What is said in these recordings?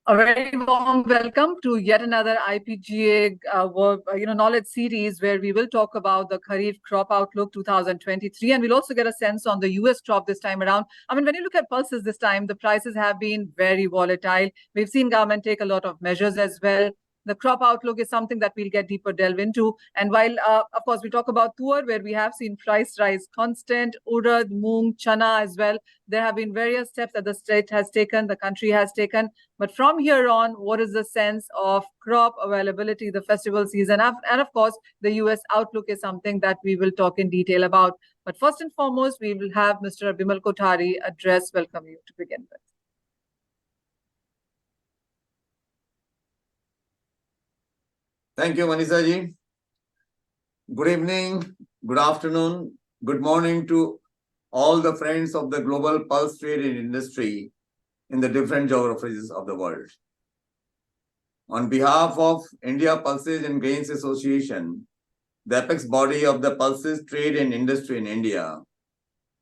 A very warm welcome to yet another Ipga knowledge series where we will talk about the Kharif crop outlook 2023, and we'll also get a sense on the US crop this time around. I mean, when you look at pulses this time, the prices have been very volatile. We've seen government take a lot of measures as well. The crop outlook is something that we'll get deeper delve into. And while, of course, we talk about tur, where we have seen price rise constant, urad, moong, chana as well. There have been various steps that the state has taken, the country has taken. But from here on, what is the sense of crop availability, the festival season? And of course, the US outlook is something that we will talk in detail about. But first and foremost, we will have Mr. Bimal Kothari address. Welcome you to begin with. Thank you, Manisha ji. Good evening, good afternoon, good morning to all the friends of the global pulse trade and industry in the different geographies of the world. On behalf of India Pulses and Grains Association, the apex body of the pulses trade and industry in India,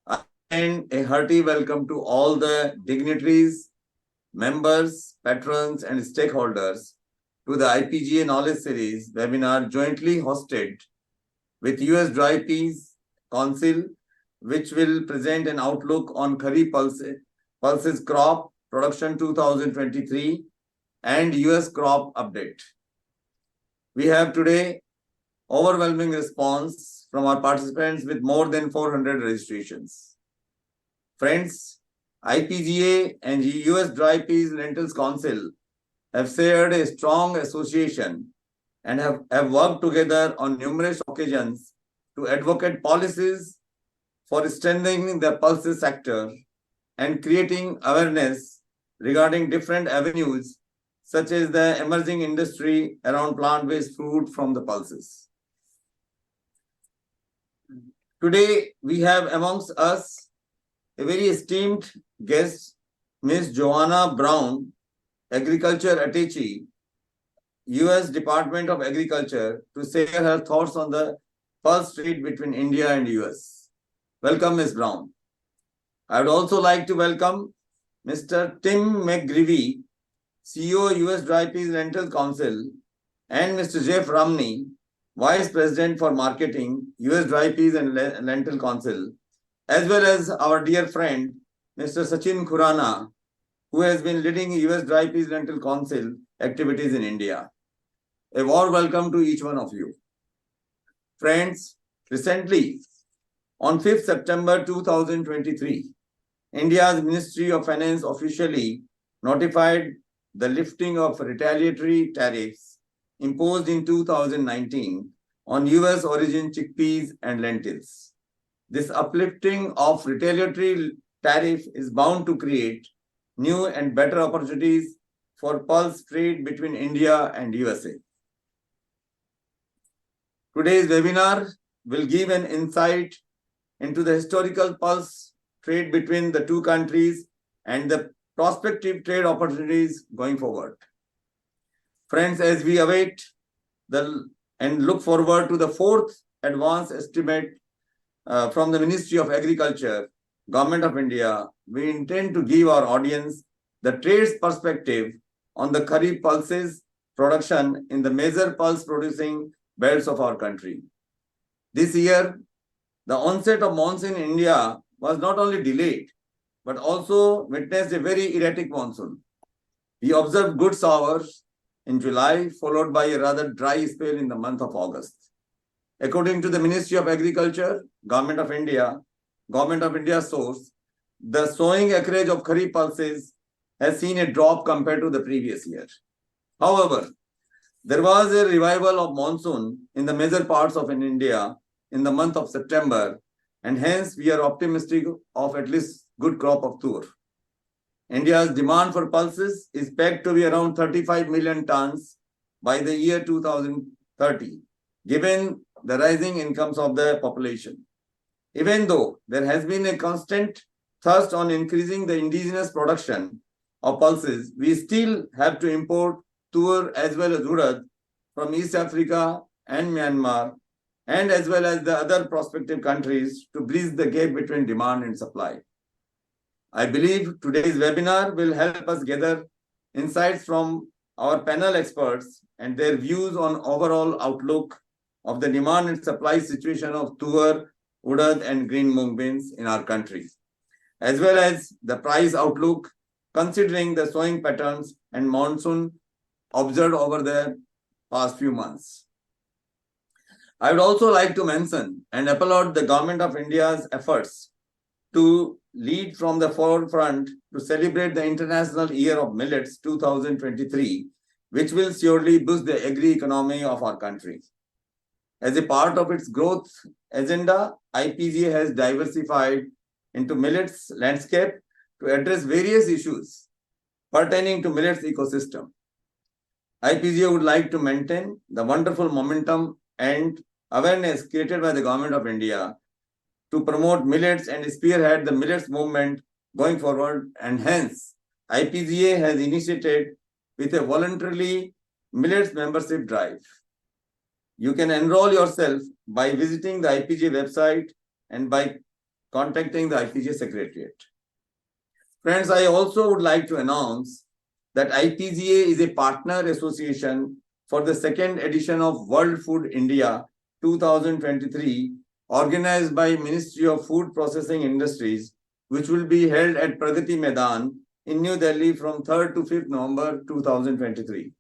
I extend a hearty welcome to all the dignitaries, members, patrons, and stakeholders to the IPGA Knowledge Series webinar jointly hosted with US Dry Peas Council, which will present an outlook on Kharif pulses crop production 2023 and US crop update. We have today overwhelming response from our participants with more than 400 registrations. Friends, IPGA and US Dry Peas Lentils Council have shared a strong association and have worked together on numerous occasions to advocate policies for strengthening the pulses sector and creating awareness regarding different avenues such as the emerging industry around plant-based food from the pulses. Today, we have amongst us a very esteemed guest, Ms. Joanna Brown, Agriculture Attaché, US Department of Agriculture, to share her thoughts on the pulse trade between India and US. Welcome, Ms. Brown. I would also like to welcome Mr. Tim McGreevy, CEO, US Dry Peas Lentil Council, and Mr. Jeff Romney, Vice President for Marketing, US Dry Peas and Lentil Council, as well as our dear friend, Mr. Sachin Khurana, who has been leading US Dry Peas Lentil Council activities in India. A warm welcome to each one of you. Friends, recently, on 5th September 2023, India's Ministry of Finance officially notified the lifting of retaliatory tariffs imposed in 2019 on US origin chickpeas and lentils. This uplifting of retaliatory tariff is bound to create new and better opportunities for pulse trade between India and USA. Today's webinar will give an insight into the historical pulse trade between the two countries and the prospective trade opportunities going forward. Friends, as we await and look forward to the fourth advance estimate from the Ministry of Agriculture, Government of India, we intend to give our audience the trade's perspective on the Kharif pulses production in the major pulse producing belts of our country. This year, the onset of monsoon in India was not only delayed, but also witnessed a very erratic monsoon. We observed good showers in July, followed by a rather dry spell in the month of August. According to the Ministry of Agriculture, Government of India source, the sowing acreage of Kharif pulses has seen a drop compared to the previous year. However, there was a revival of monsoon in the major parts of India in the month of September, and hence we are optimistic of at least good crop of tur. India's demand for pulses is pegged to be around 35 million tons by the year 2030, given the rising incomes of the population. Even though there has been a constant thrust on increasing the indigenous production of pulses, we still have to import tur as well as urad from East Africa and Myanmar, and as well as the other prospective countries to bridge the gap between demand and supply. I believe today's webinar will help us gather insights from our panel experts and their views on overall outlook of the demand and supply situation of tuar, urad, and green mung beans in our country, as well as the price outlook considering the sowing patterns and monsoon observed over the past few months. I would also like to mention and applaud the Government of India's efforts to lead from the forefront to celebrate the International Year of Millets 2023, which will surely boost the agri-economy of our country. As a part of its growth agenda, IPGA has diversified into millets landscape to address various issues pertaining to millets ecosystem. IPGA would like to maintain the wonderful momentum and awareness created by the Government of India to promote millets and spearhead the millets movement going forward, and hence IPGA has initiated with a voluntarily millets membership drive. You can enroll yourself by visiting the IPGA website and by contacting the IPGA Secretariat. Friends, I also would like to announce that IPGA is a partner association for the second edition of World Food India 2023, organized by Ministry of Food Processing Industries, which will be held at Pragati Maidan in New Delhi from 3rd to 5th November 2023.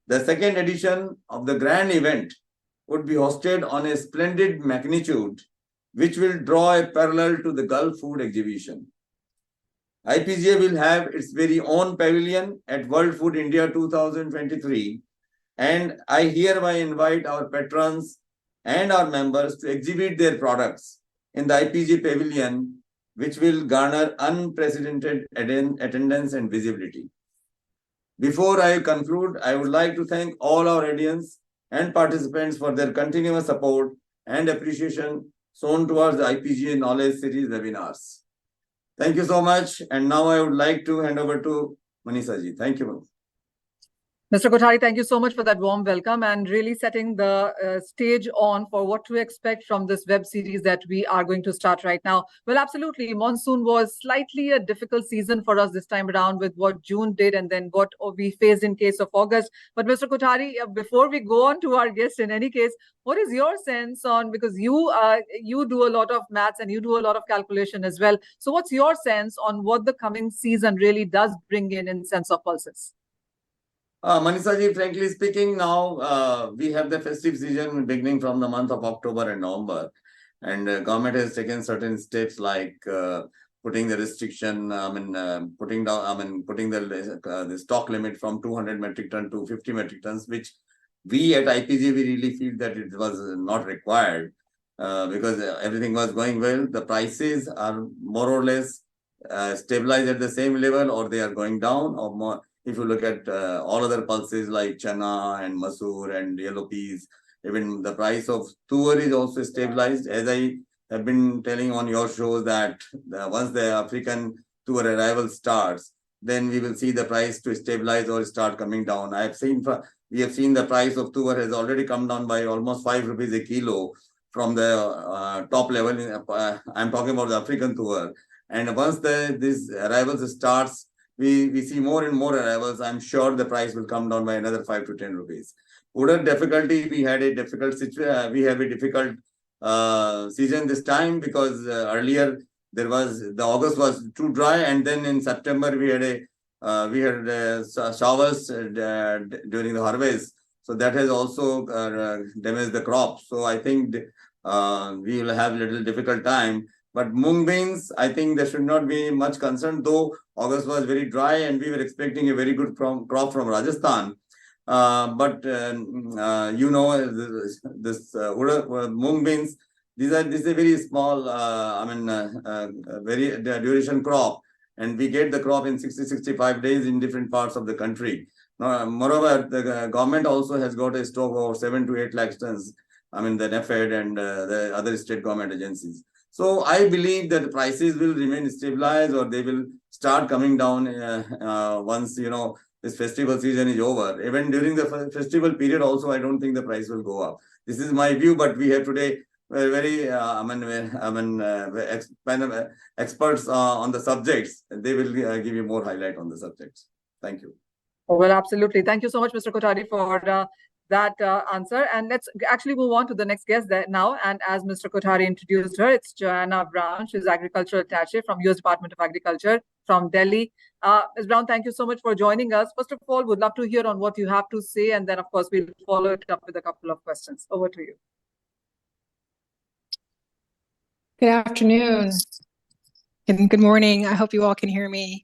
The second edition of the grand event would be hosted on a splendid magnitude, which will draw a parallel to the Gulf Food Exhibition. IPGA will have its very own pavilion at World Food India 2023, and I hereby invite our patrons and our members to exhibit their products in the IPGA pavilion, which will garner unprecedented attendance and visibility. Before I conclude, I would like to thank all our audience and participants for their continuous support and appreciation shown towards the IPGA Knowledge Series webinars. Thank you so much. And now I would like to hand over to Manisha ji. Thank you. Mr. Kothari, thank you so much for that warm welcome and really setting the stage on for what to expect from this web series that we are going to start right now. Well, absolutely. Monsoon was slightly a difficult season for us this time around with what June did and then what we faced in case of August. But Mr. Kothari, before we go on to our guest, in any case, what is your sense on, because you do a lot of maths and you do a lot of calculation as well. So what's your sense on what the coming season really does bring in sense of pulses? Manisha ji, frankly speaking, now we have the festive season beginning from the month of October and November, and government has taken certain steps like putting the restriction, putting the stock limit from 200 metric ton to 50 metric tons, which we at IPG we really feel that it was not required because everything was going well. The prices are more or less stabilized at the same level, or they are going down, or more. If you look at all other pulses like chana and masoor and yellow peas, even the price of tuar is also stabilized. As I have been telling on your shows that once the African tuar arrival starts, then we will see the price to stabilize or start coming down. We have seen the price of tuar has already come down by almost 5 rupees a kilo from the top level. I'm talking about the African tuar. And once this arrivals starts, we see more and more arrivals. I'm sure the price will come down by another 5 to 10 rupees. Urad difficulty, we have a difficult season this time because earlier the August was too dry, and then in September we had showers during the harvest. So that has also damaged the crop. So I think we will have a little difficult time. But mung beans, I think there should not be much concern, though August was very dry and we were expecting a very good crop from Rajasthan. But this mung beans, this is a very small, very duration crop, and we get the crop in 60-65 days in different parts of the country. Moreover, the government also has got a stock of 7 to 8 lakh tons. The NFED and the other state government agencies. So I believe that the prices will remain stabilized, or they will start coming down once this festival season is over. Even during the festival period, also I don't think the price will go up. This is my view, but we have today very experts on the subjects. They will give you more highlight on the subjects. Thank you. Oh, well, absolutely. Thank you so much, Mr. Kothari, for that answer. And let's actually move on to the next guest there now. And as Mr. Kothari introduced her, it's Joanna Brown. She's Agricultural Attaché from U.S. Department of Agriculture from Delhi. Ms. Brown, thank you so much for joining us. First of all, would love to hear on what you have to say. And then, of course, we'll follow it up with a couple of questions. Over to you. Good afternoon and good morning. I hope you all can hear me.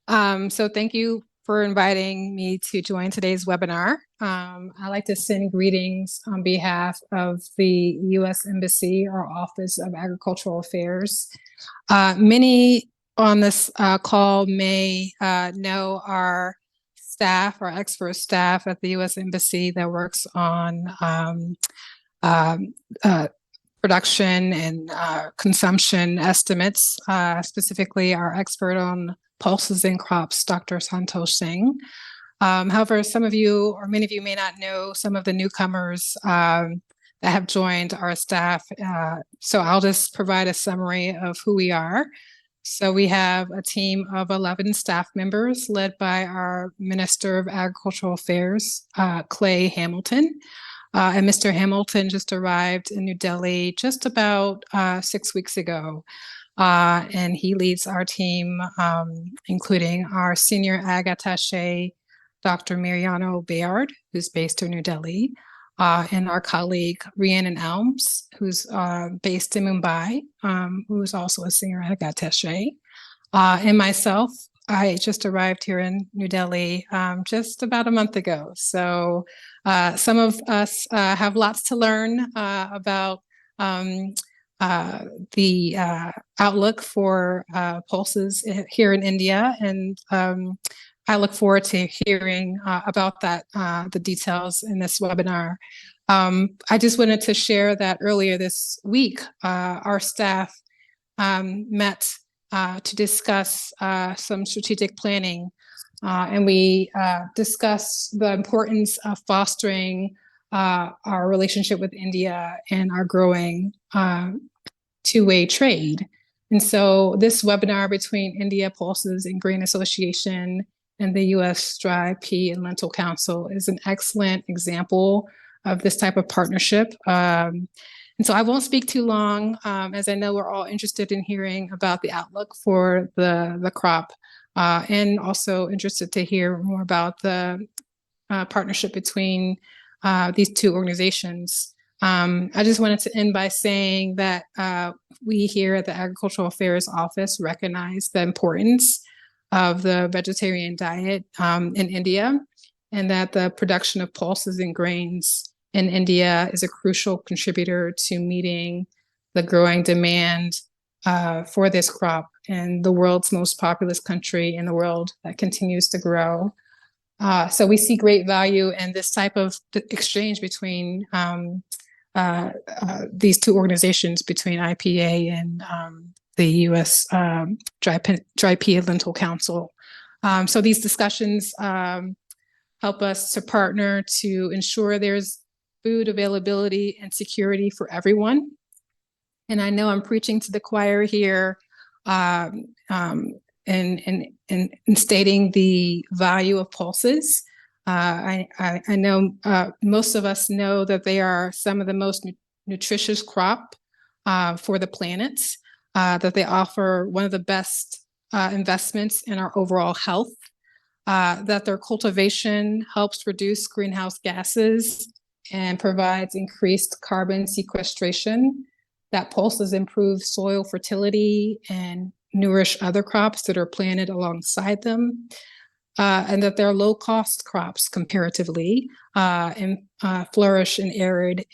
So thank you for inviting me to join today's webinar. I'd like to send greetings on behalf of the U.S. Embassy, our Office of Agricultural Affairs. Many on this call may know our staff, our expert staff at the U.S. Embassy that works on production and consumption estimates, specifically our expert on pulses in crops, Dr. Santosh Singh. However, some of you or many of you may not know some of the newcomers that have joined our staff. So I'll just provide a summary of who we are. So we have a team of 11 staff members led by our Minister of Agricultural Affairs, Clay Hamilton. And Mr. Hamilton just arrived in New Delhi just about 6 weeks ago. And he leads our team, including our Senior Ag Attaché, Dr. Mariano Bayard, who's based in New Delhi, and our colleague Rhiannon Elms, who's based in Mumbai, who is also a Senior Ag Attaché, and myself. I just arrived here in New Delhi just about a month ago. So some of us have lots to learn about the outlook for pulses here in India. And I look forward to hearing about that, the details in this webinar. I just wanted to share that earlier this week, our staff met to discuss some strategic planning, and we discussed the importance of fostering our relationship with India and our growing two-way trade. And so this webinar between India Pulses and Grain Association and the U.S. Dry Pea and Lentil Council is an excellent example of this type of partnership. And so I won't speak too long, as I know we're all interested in hearing about the outlook for the crop, and also interested to hear more about the partnership between these two organizations. I just wanted to end by saying that we here at the Agricultural Affairs Office recognize the importance of the vegetarian diet in India, and that the production of pulses and grains in India is a crucial contributor to meeting the growing demand for this crop in the world's most populous country in the world that continues to grow. So we see great value in this type of exchange between these two organizations, between IPA and the U.S. Dry Pea and Lentil Council. So these discussions help us to partner to ensure there's food availability and security for everyone. And I know I'm preaching to the choir here in stating the value of pulses. I know most of us know that they are some of the most nutritious crop for the planet, that they offer one of the best investments in our overall health, that their cultivation helps reduce greenhouse gases and provides increased carbon sequestration, that pulses improve soil fertility and nourish other crops that are planted alongside them, and that they're low-cost crops comparatively and flourish in arid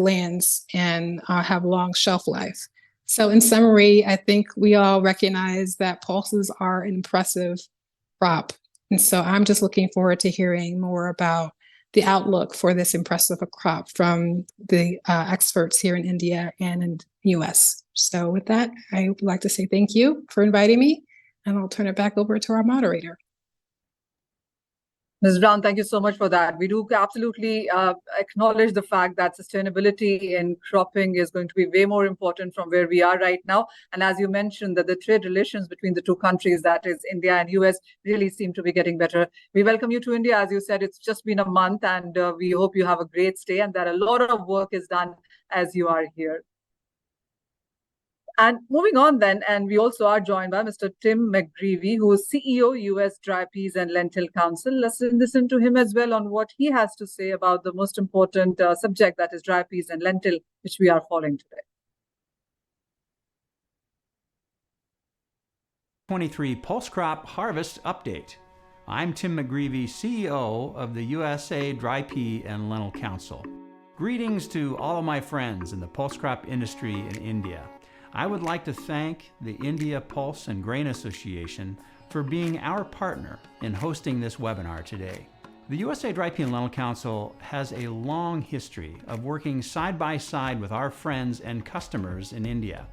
lands and have long shelf life. So in summary, I think we all recognize that pulses are an impressive crop. And so I'm just looking forward to hearing more about the outlook for this impressive crop from the experts here in India and in the US. So with that, I would like to say thank you for inviting me, and I'll turn it back over to our moderator. Ms. Brown, thank you so much for that. We do absolutely acknowledge the fact that sustainability in cropping is going to be way more important from where we are right now. And as you mentioned, that the trade relations between the two countries, that is India and US, really seem to be getting better. We welcome you to India. As you said, it's just been a month, and we hope you have a great stay and that a lot of work is done as you are here. And moving on then, and we also are joined by Mr. Tim McGreevy, who is CEO, US Dry Peas and Lentil Council. Let's listen to him as well on what he has to say about the most important subject, that is dry peas and lentil, which we are following today. 23 Pulse Crop Harvest Update. I'm Tim McGreevy, CEO of the USA Dry Pea and Lentil Council. Greetings to all of my friends in the pulse crop industry in India. I would like to thank the India Pulse and Grain Association for being our partner in hosting this webinar today. The USA Dry Pea and Lentil Council has a long history of working side by side with our friends and customers in India.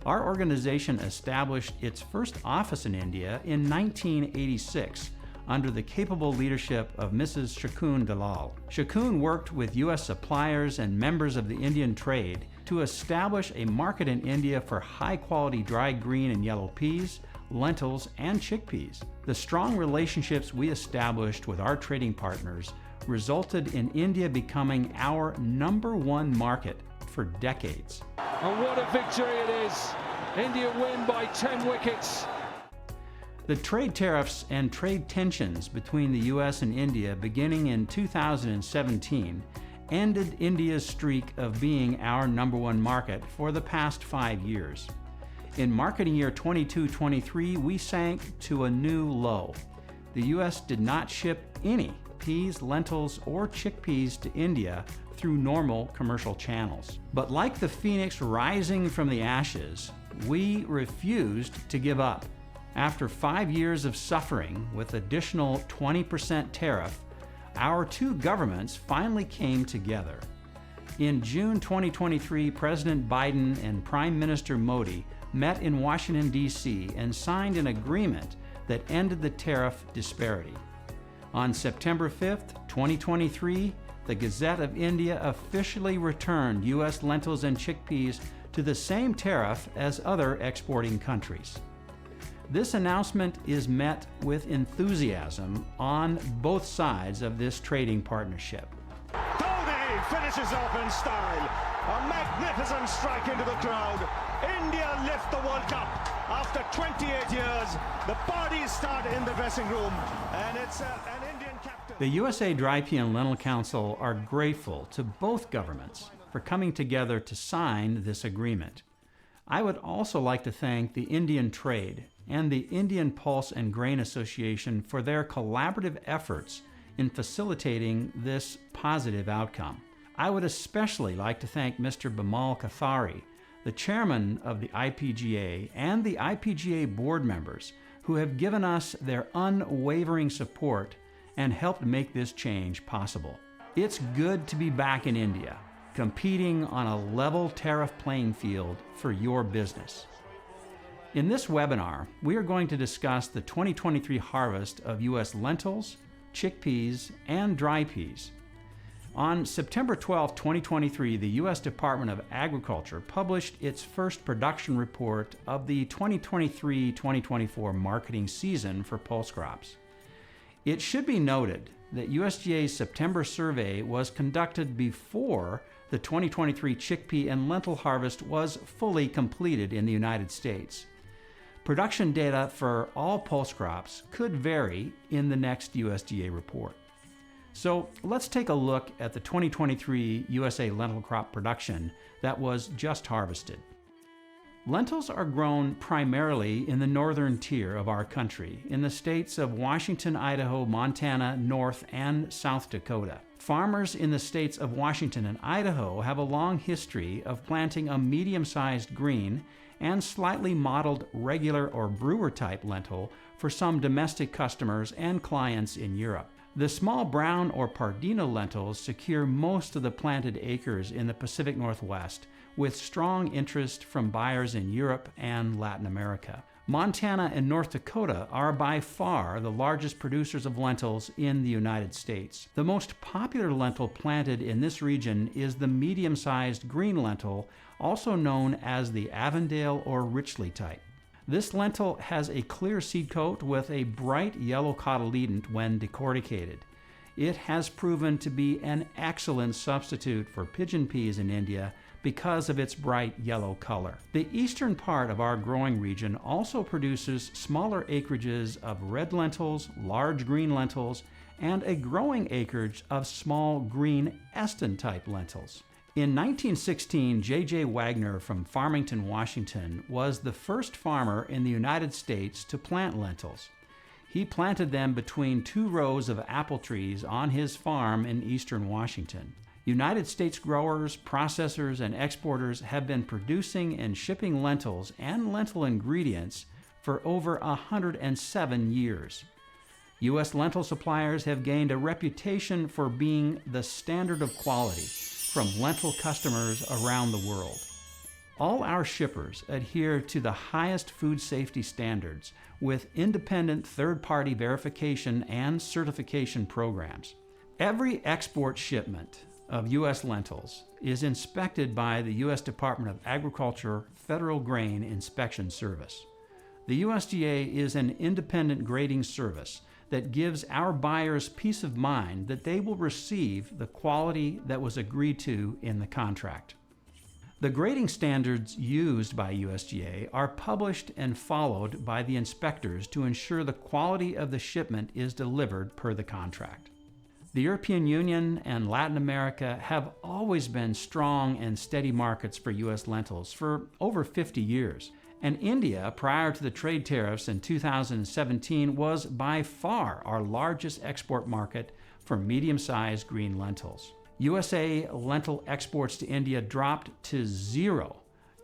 Our organization established its first office in India in 1986 under the capable leadership of Mrs. Shakun Dalal. Shakun worked with U.S. suppliers and members of the Indian trade to establish a market in India for high-quality dry green and yellow peas, lentils, and chickpeas. The strong relationships we established with our trading partners resulted in India becoming our #1 market for decades. And what a victory it is! India win by 10 wickets. The trade tariffs and trade tensions between the U.S. and India beginning in 2017 ended India's streak of being our #1 market for the past 5 years. In marketing year 22-23, we sank to a new low. The U.S. did not ship any peas, lentils, or chickpeas to India through normal commercial channels. But like the phoenix rising from the ashes, we refused to give up. After 5 years of suffering with additional 20% tariff, our two governments finally came together. In June 2023, President Biden and Prime Minister Modi met in Washington, D.C. and signed an agreement that ended the tariff disparity. On September 5th, 2023, the Gazette of India officially returned U.S. lentils and chickpeas to the same tariff as other exporting countries. This announcement is met with enthusiasm on both sides of this trading partnership. Dhoni finishes off in style. A magnificent strike into the crowd. India lift the World Cup. After 28 years, the parties start in the dressing room, and it's an Indian captain. The USA Dry Pea and Lentil Council are grateful to both governments for coming together to sign this agreement. I would also like to thank the Indian Trade and the Indian Pulse and Grain Association for their collaborative efforts in facilitating this positive outcome. I would especially like to thank Mr. Bimal Kathari, the chairman of the IPGA, and the IPGA board members who have given us their unwavering support and helped make this change possible. It's good to be back in India, competing on a level tariff playing field for your business. In this webinar, we are going to discuss the 2023 harvest of U.S. lentils, chickpeas, and dry peas. On September 12, 2023, the U.S. Department of Agriculture published its first production report of the 2023-2024 marketing season for pulse crops. It should be noted that USDA's September survey was conducted before the 2023 chickpea and lentil harvest was fully completed in the United States. Production data for all pulse crops could vary in the next USDA report. So let's take a look at the 2023 USA lentil crop production that was just harvested. Lentils are grown primarily in the northern tier of our country, in the states of Washington, Idaho, Montana, North and South Dakota. Farmers in the states of Washington and Idaho have a long history of planting a medium-sized green and slightly mottled regular or brewer-type lentil for some domestic customers and clients in Europe. The small brown or Pardino lentils secure most of the planted acres in the Pacific Northwest, with strong interest from buyers in Europe and Latin America. Montana and North Dakota are by far the largest producers of lentils in the United States. The most popular lentil planted in this region is the medium-sized green lentil, also known as the Avondale or Richley type. This lentil has a clear seed coat with a bright yellow cotyledon when decorticated. It has proven to be an excellent substitute for pigeon peas in India because of its bright yellow color. The eastern part of our growing region also produces smaller acreages of red lentils, large green lentils, and a growing acreage of small green Eston-type lentils. In 1916, J.J. Wagner from Farmington, Washington, was the first farmer in the United States to plant lentils. He planted them between 2 rows of apple trees on his farm in eastern Washington. United States growers, processors, and exporters have been producing and shipping lentils and lentil ingredients for over 107 years. U.S. lentil suppliers have gained a reputation for being the standard of quality from lentil customers around the world. All our shippers adhere to the highest food safety standards with independent third-party verification and certification programs. Every export shipment of U.S. lentils is inspected by the U.S. Department of Agriculture Federal Grain Inspection Service. The USDA is an independent grading service that gives our buyers peace of mind that they will receive the quality that was agreed to in the contract. The grading standards used by USDA are published and followed by the inspectors to ensure the quality of the shipment is delivered per the contract. The European Union and Latin America have always been strong and steady markets for U.S. lentils for over 50 years, and India, prior to the trade tariffs in 2017, was by far our largest export market for medium-sized green lentils. USA lentil exports to India dropped to 0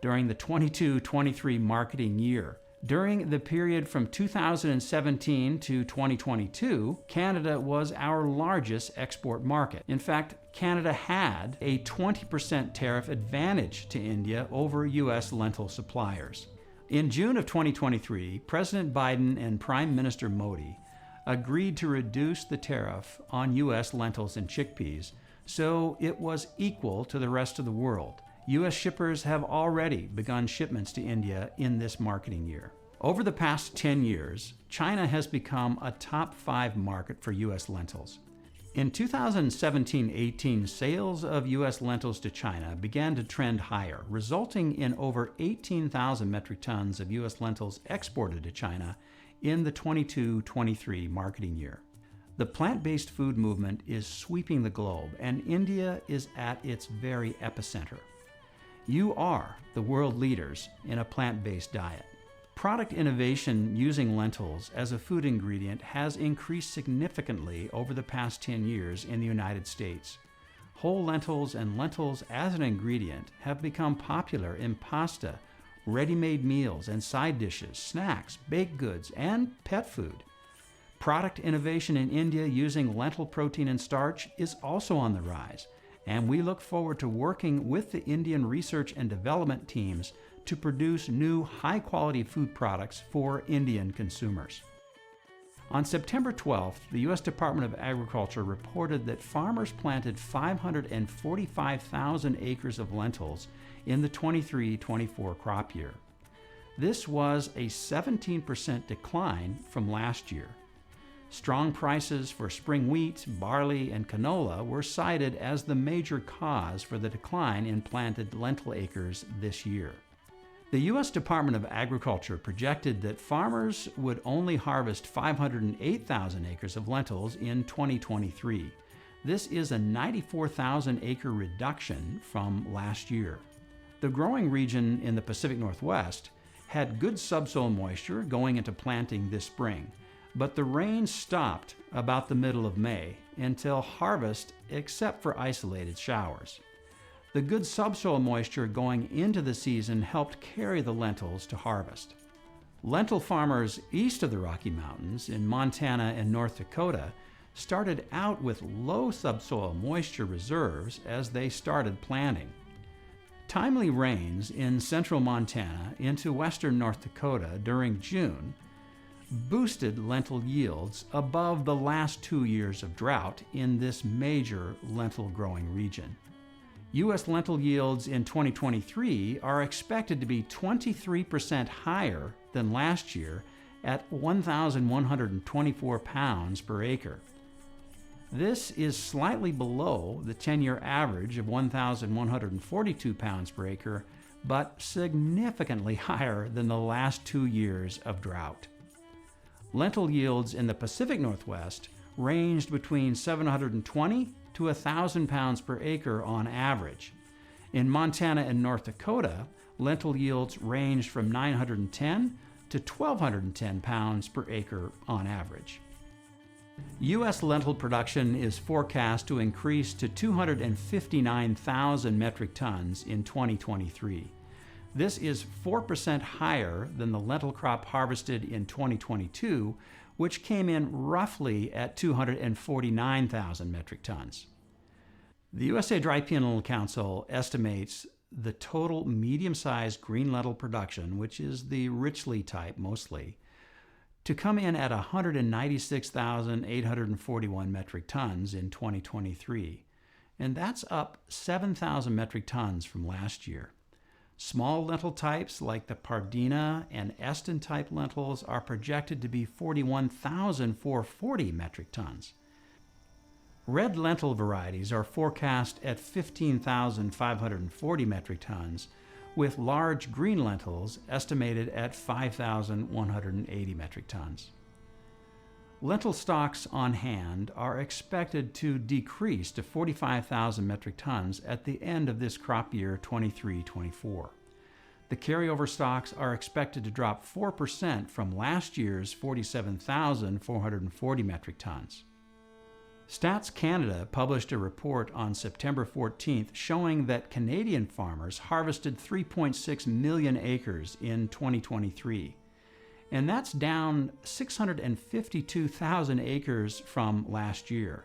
during the 22-23 marketing year. During the period from 2017 to 2022, Canada was our largest export market. In fact, Canada had a 20% tariff advantage to India over U.S. lentil suppliers. In June of 2023, President Biden and Prime Minister Modi agreed to reduce the tariff on U.S. lentils and chickpeas so it was equal to the rest of the world. U.S. shippers have already begun shipments to India in this marketing year. Over the past 10 years, China has become a top 5 market for U.S. lentils. In 2017-18, sales of U.S. lentils to China began to trend higher, resulting in over 18,000 metric tons of U.S. lentils exported to China in the 22-23 marketing year. The plant-based food movement is sweeping the globe, and India is at its very epicenter. You are the world leaders in a plant-based diet. Product innovation using lentils as a food ingredient has increased significantly over the past 10 years in the United States. Whole lentils and lentils as an ingredient have become popular in pasta, ready-made meals and side dishes, snacks, baked goods, and pet food. Product innovation in India using lentil protein and starch is also on the rise, and we look forward to working with the Indian research and development teams to produce new high-quality food products for Indian consumers. On September 12th, the U.S. Department of Agriculture reported that farmers planted 545,000 acres of lentils in the 23-24 crop year. This was a 17% decline from last year. Strong prices for spring wheat, barley, and canola were cited as the major cause for the decline in planted lentil acres this year. The U.S. Department of Agriculture projected that farmers would only harvest 508,000 acres of lentils in 2023. This is a 94,000 acre reduction from last year. The growing region in the Pacific Northwest had good subsoil moisture going into planting this spring, but the rain stopped about the middle of May until harvest, except for isolated showers. The good subsoil moisture going into the season helped carry the lentils to harvest. Lentil farmers east of the Rocky Mountains in Montana and North Dakota started out with low subsoil moisture reserves as they started planting. Timely rains in central Montana into western North Dakota during June boosted lentil yields above the last 2 years of drought in this major lentil growing region. U.S. lentil yields in 2023 are expected to be 23% higher than last year at 1,124 pounds per acre. This is slightly below the 10-year average of 1,142 pounds per acre, but significantly higher than the last 2 years of drought. Lentil yields in the Pacific Northwest ranged between 720 to 1,000 pounds per acre on average. In Montana and North Dakota, lentil yields ranged from 910 to 1,210 pounds per acre on average. U.S. lentil production is forecast to increase to 259,000 metric tons in 2023. This is 4% higher than the lentil crop harvested in 2022, which came in roughly at 249,000 metric tons. The USA Dry Peanut Council estimates the total medium-sized green lentil production, which is the richly type mostly, to come in at 196,841 metric tons in 2023, and that's up 7,000 metric tons from last year. Small lentil types like the Pardina and Eston type lentils are projected to be 41,440 metric tons. Red lentil varieties are forecast at 15,540 metric tons, with large green lentils estimated at 5,180 metric tons. Lentil stocks on hand are expected to decrease to 45,000 metric tons at the end of this crop year 23-24. The carryover stocks are expected to drop 4% from last year's 47,440 metric tons. Stats Canada published a report on September 14th showing that Canadian farmers harvested 3.6 million acres in 2023. And that's down 652,000 acres from last year.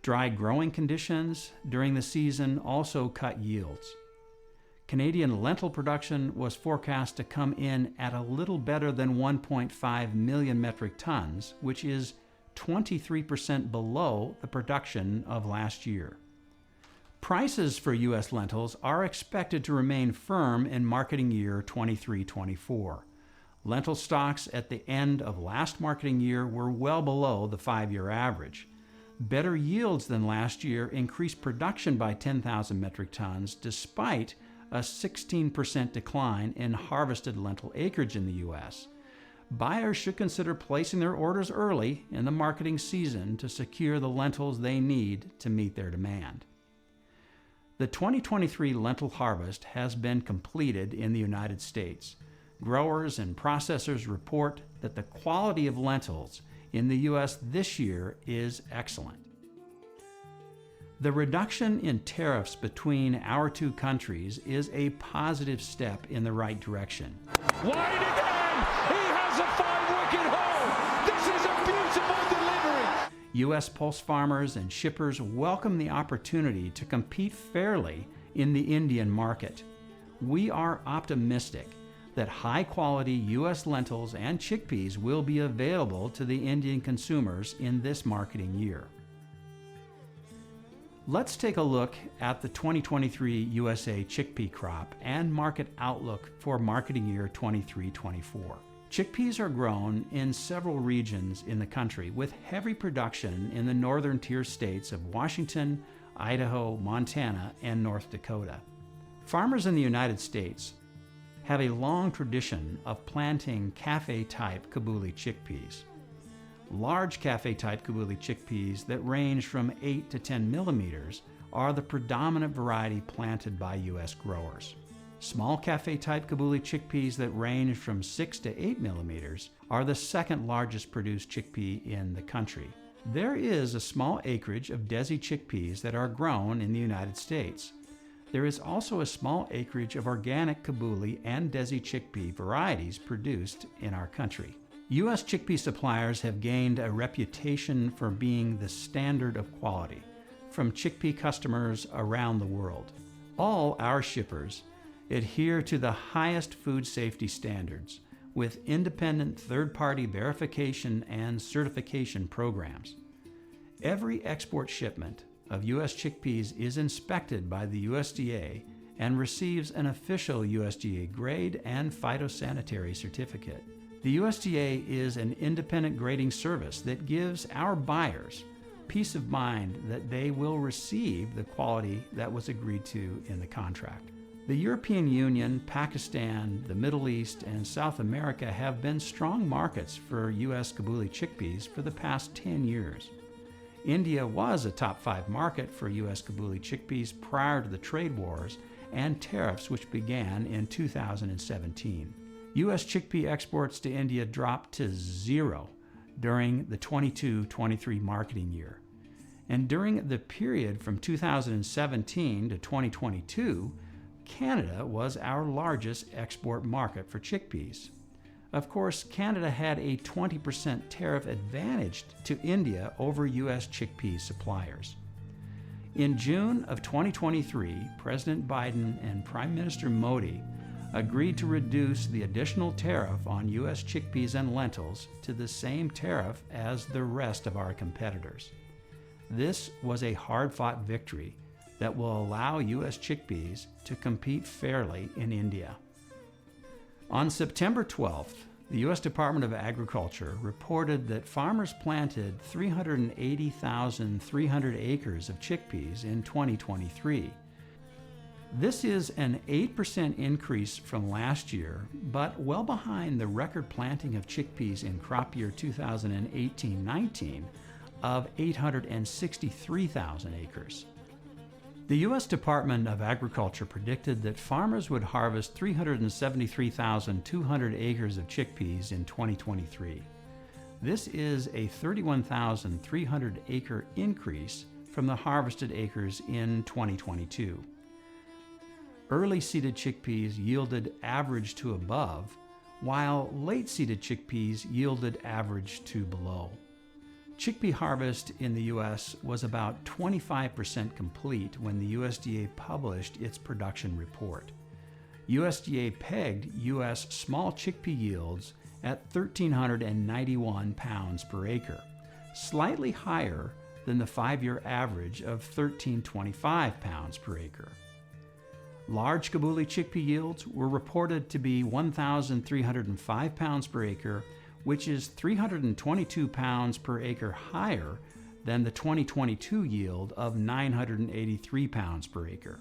Dry growing conditions during the season also cut yields. Canadian lentil production was forecast to come in at a little better than 1.5 million metric tons, which is 23% below the production of last year. Prices for U.S. lentils are expected to remain firm in marketing year 23-24. Lentil stocks at the end of last marketing year were well below the 5-year average. Better yields than last year increased production by 10,000 metric tons despite a 16% decline in harvested lentil acreage in the U.S. Buyers should consider placing their orders early in the marketing season to secure the lentils they need to meet their demand. The 2023 lentil harvest has been completed in the United States. Growers and processors report that the quality of lentils in the U.S. this year is excellent. The reduction in tariffs between our two countries is a positive step in the right direction. Wide again! He has a 5-wicket hole! This is a beautiful delivery! U.S. pulse farmers and shippers welcome the opportunity to compete fairly in the Indian market. We are optimistic that high-quality U.S. lentils and chickpeas will be available to the Indian consumers in this marketing year. Let's take a look at the 2023 USA chickpea crop and market outlook for marketing year 23-24. Chickpeas are grown in several regions in the country, with heavy production in the northern tier states of Washington, Idaho, Montana, and North Dakota. Farmers in the United States have a long tradition of planting cafe-type Kabuli chickpeas. Large cafe-type Kabuli chickpeas that range from 8 to 10 millimeters are the predominant variety planted by U.S. growers. Small cafe-type Kabuli chickpeas that range from 6 to 8 millimeters are the second largest produced chickpea in the country. There is a small acreage of Desi chickpeas that are grown in the United States. There is also a small acreage of organic Kabuli and Desi chickpea varieties produced in our country. U.S. chickpea suppliers have gained a reputation for being the standard of quality from chickpea customers around the world. All our shippers adhere to the highest food safety standards with independent third-party verification and certification programs. Every export shipment of U.S. chickpeas is inspected by the USDA and receives an official USDA grade and phytosanitary certificate. The USDA is an independent grading service that gives our buyers peace of mind that they will receive the quality that was agreed to in the contract. The European Union, Pakistan, the Middle East, and South America have been strong markets for U.S. Kabuli chickpeas for the past 10 years. India was a top 5 market for U.S. Kabuli chickpeas prior to the trade wars and tariffs which began in 2017. U.S. chickpea exports to India dropped to 0 during the 22-23 marketing year. And during the period from 2017 to 2022, Canada was our largest export market for chickpeas. Of course, Canada had a 20% tariff advantage to India over U.S. chickpea suppliers. In June of 2023, President Biden and Prime Minister Modi agreed to reduce the additional tariff on U.S. chickpeas and lentils to the same tariff as the rest of our competitors. This was a hard-fought victory that will allow U.S. chickpeas to compete fairly in India. On September 12th, the U.S. Department of Agriculture reported that farmers planted 380,300 acres of chickpeas in 2023. This is an 8% increase from last year, but well behind the record planting of chickpeas in crop year 2018-19 of 863,000 acres. The U.S. Department of Agriculture predicted that farmers would harvest 373,200 acres of chickpeas in 2023. This is a 31,300 acre increase from the harvested acres in 2022. Early seeded chickpeas yielded average to above, while late seeded chickpeas yielded average to below. Chickpea harvest in the U.S. was about 25% complete when the USDA published its production report. USDA pegged U.S. small chickpea yields at 1,391 pounds per acre, slightly higher than the 5-year average of 1,325 pounds per acre. Large Kabuli chickpea yields were reported to be 1,305 pounds per acre, which is 322 pounds per acre higher than the 2022 yield of 983 pounds per acre.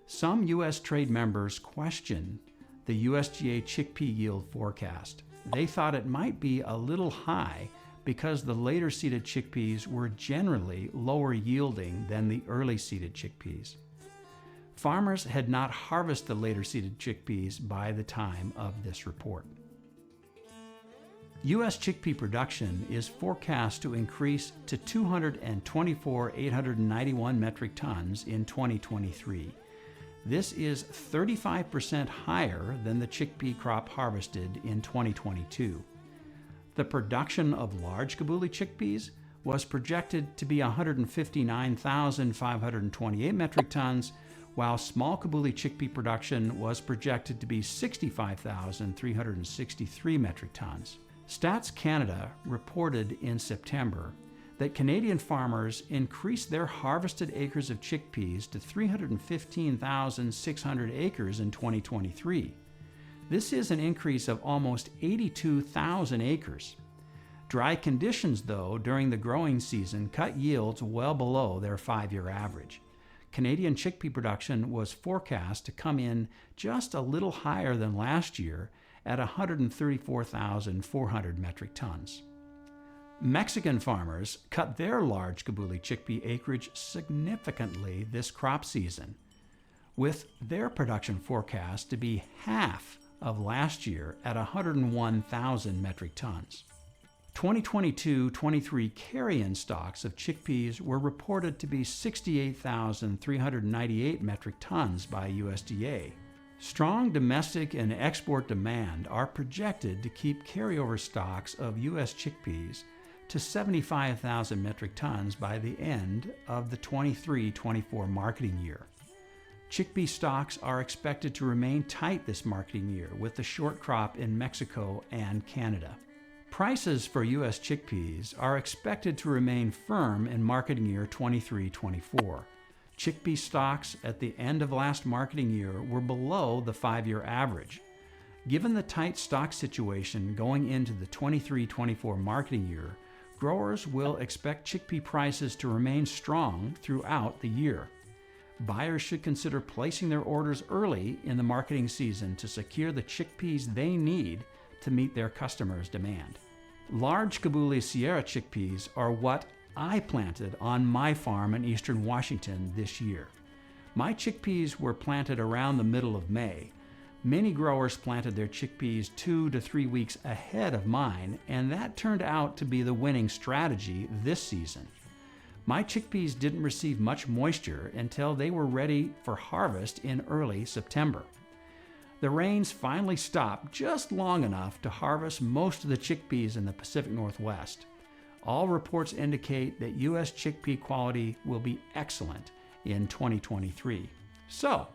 Some U.S. trade members questioned the USDA chickpea yield forecast. They thought it might be a little high because the later seeded chickpeas were generally lower yielding than the early seeded chickpeas. Farmers had not harvested the later seeded chickpeas by the time of this report. U.S. chickpea production is forecast to increase to 224,891 metric tons in 2023. This is 35% higher than the chickpea crop harvested in 2022. The production of large Kabuli chickpeas was projected to be 159,528 metric tons, while small Kabuli chickpea production was projected to be 65,363 metric tons. Stats Canada reported in September that Canadian farmers increased their harvested acres of chickpeas to 315,600 acres in 2023. This is an increase of almost 82,000 acres. Dry conditions, though, during the growing season cut yields well below their 5-year average. Canadian chickpea production was forecast to come in just a little higher than last year at 134,400 metric tons. Mexican farmers cut their large Kabuli chickpea acreage significantly this crop season, with their production forecast to be half of last year at 101,000 metric tons. 2022-23 carry-in stocks of chickpeas were reported to be 68,398 metric tons by USDA. Strong domestic and export demand are projected to keep carryover stocks of U.S. chickpeas to 75,000 metric tons by the end of the 23-24 marketing year. Chickpea stocks are expected to remain tight this marketing year with the short crop in Mexico and Canada. Prices for U.S. chickpeas are expected to remain firm in marketing year 23-24. Chickpea stocks at the end of last marketing year were below the 5-year average. Given the tight stock situation going into the 23-24 marketing year, growers will expect chickpea prices to remain strong throughout the year. Buyers should consider placing their orders early in the marketing season to secure the chickpeas they need to meet their customers' demand. Large Kabuli Sierra chickpeas are what I planted on my farm in eastern Washington this year. My chickpeas were planted around the middle of May. Many growers planted their chickpeas 2 to 3 weeks ahead of mine, and that turned out to be the winning strategy this season. My chickpeas didn't receive much moisture until they were ready for harvest in early September. The rains finally stopped just long enough to harvest most of the chickpeas in the Pacific Northwest. All reports indicate that U.S. chickpea quality will be excellent in 2023. So,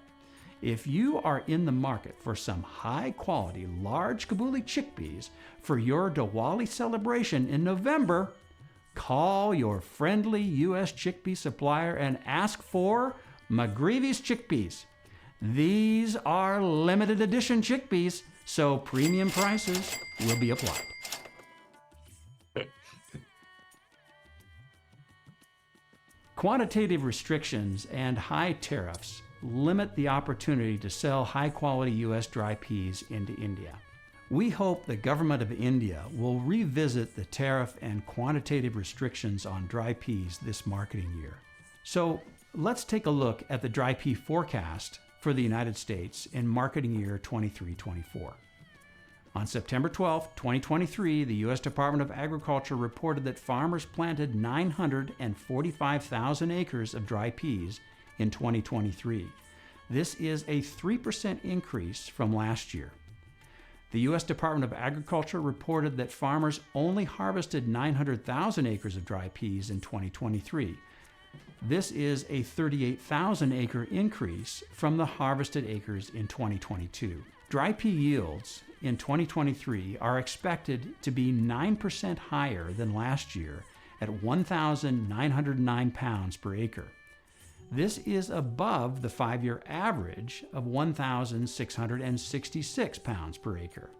if you are in the market for some high-quality, large Kabuli chickpeas for your Diwali celebration in November, call your friendly U.S. chickpea supplier and ask for McGreevy's chickpeas. These are limited edition chickpeas, so premium prices will be applied. Quantitative restrictions and high tariffs limit the opportunity to sell high-quality U.S. dry peas into India. We hope the government of India will revisit the tariff and quantitative restrictions on dry peas this marketing year. So let's take a look at the dry pea forecast for the United States in marketing year 23-24. On September 12, 2023, the U.S. Department of Agriculture reported that farmers planted 945,000 acres of dry peas in 2023. This is a 3% increase from last year. The U.S. Department of Agriculture reported that farmers only harvested 900,000 acres of dry peas in 2023. This is a 38,000 acre increase from the harvested acres in 2022. Dry pea yields in 2023 are expected to be 9% higher than last year at 1,909 pounds per acre. This is above the 5-year average of 1,666 pounds per acre.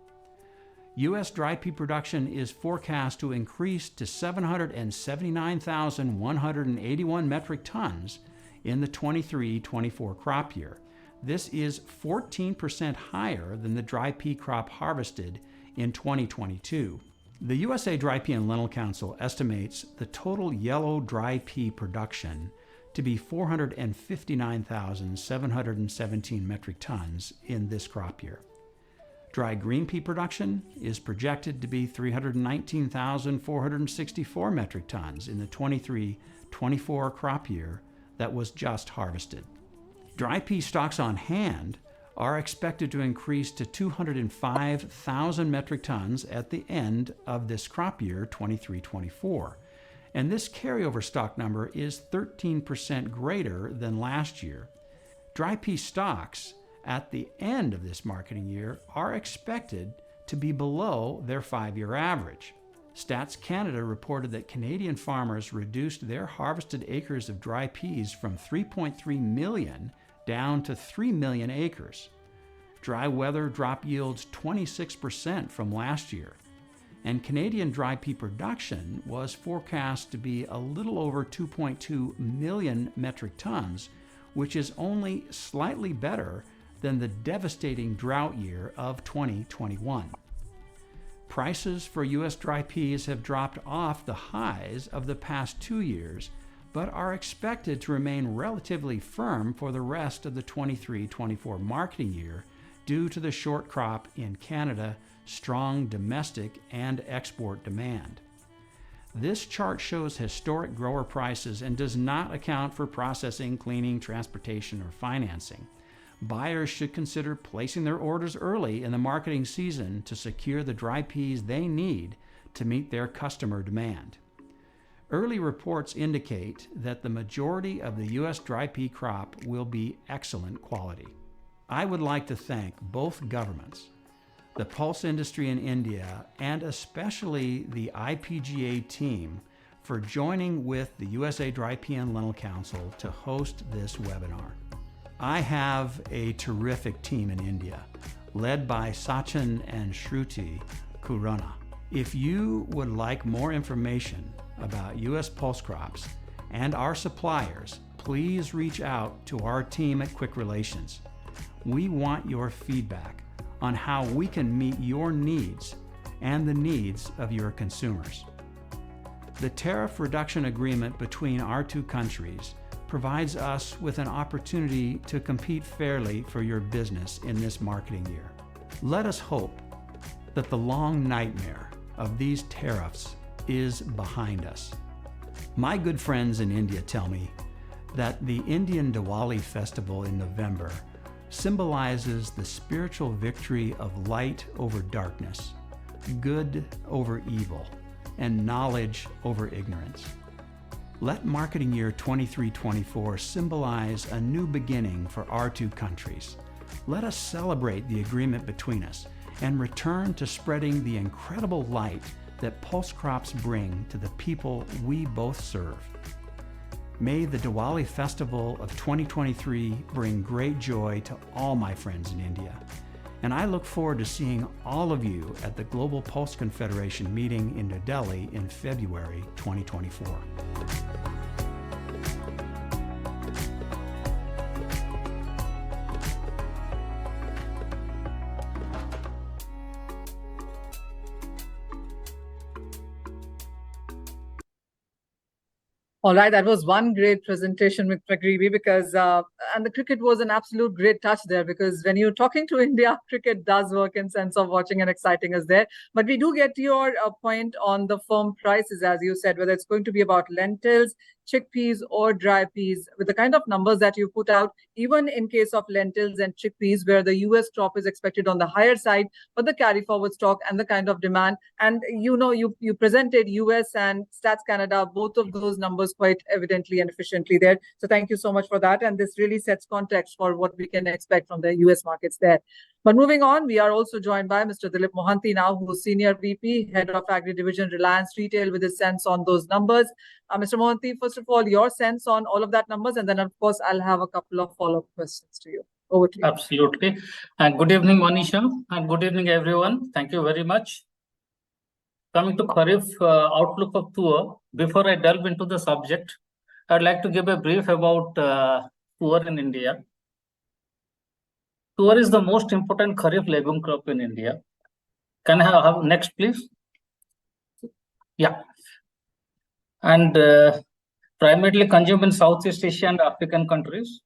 U.S. dry pea production is forecast to increase to 779,181 metric tons in the 23-24 crop year. This is 14% higher than the dry pea crop harvested in 2022. The USA Dry Pea and Lentil Council estimates the total yellow dry pea production to be 459,717 metric tons in this crop year. Dry green pea production is projected to be 319,464 metric tons in the 23-24 crop year that was just harvested. Dry pea stocks on hand are expected to increase to 205,000 metric tons at the end of this crop year, 23-24. And this carryover stock number is 13% greater than last year. Dry pea stocks at the end of this marketing year are expected to be below their 5-year average. Stats Canada reported that Canadian farmers reduced their harvested acres of dry peas from 3.3 million down to 3 million acres. Dry weather dropped yields 26% from last year, and Canadian dry pea production was forecast to be a little over 2.2 million metric tons, which is only slightly better than the devastating drought year of 2021. Prices for U.S. dry peas have dropped off the highs of the past 2 years, but are expected to remain relatively firm for the rest of the 23-24 marketing year due to the short crop in Canada, strong domestic and export demand. This chart shows historic grower prices and does not account for processing, cleaning, transportation, or financing. Buyers should consider placing their orders early in the marketing season to secure the dry peas they need to meet their customer demand. Early reports indicate that the majority of the U.S. dry pea crop will be excellent quality. I would like to thank both governments, the pulse industry in India, and especially the IPGA team for joining with the USA Dry Pea and Lentil Council to host this webinar. I have a terrific team in India, led by Sachin and Shruti Kurana. If you would like more information about U.S. pulse crops and our suppliers, please reach out to our team at Quick Relations. We want your feedback on how we can meet your needs and the needs of your consumers. The tariff reduction agreement between our two countries provides us with an opportunity to compete fairly for your business in this marketing year. Let us hope that the long nightmare of these tariffs is behind us. My good friends in India tell me that the Indian Diwali festival in November symbolizes the spiritual victory of light over darkness, good over evil, and knowledge over ignorance. Let marketing year 23-24 symbolize a new beginning for our two countries. Let us celebrate the agreement between us and return to spreading the incredible light that pulse crops bring to the people we both serve. May the Diwali festival of 2023 bring great joy to all my friends in India. And I look forward to seeing all of you at the Global Pulse Confederation meeting in New Delhi in February 2024. All right, that was one great presentation, Mr. McGreevy, because and the cricket was an absolute great touch there, because when you're talking to India, cricket does work in sense of watching and exciting us there. But we do get your point on the firm prices, as you said, whether it's going to be about lentils, chickpeas, or dry peas, with the kind of numbers that you put out, even in case of lentils and chickpeas, where the US crop is expected on the higher side, but the carry forward stock and the kind of demand. And you presented US and Stats Canada, both of those numbers quite evidently and efficiently there. So thank you so much for that. And this really sets context for what we can expect from the US markets there. But moving on, we are also joined by Mr. Dilip Mohanty now, who's Senior VP, Head of Agri Division, Reliance Retail, with his sense on those numbers. Mr. Mohanty, first of all, your sense on all of that numbers, and then, of course, I'll have a couple of follow-up questions to you. Over to you. Absolutely. And good evening, Manisha, and good evening, everyone. Thank you very much. Coming to Kharif outlook of Tuor, before I delve into the subject, I'd like to give a brief about Tuor in India. Tuor is the most important Kharif legume crop in India. Can I have next, please? Yeah. And primarily consumed in Southeast Asia and African countries.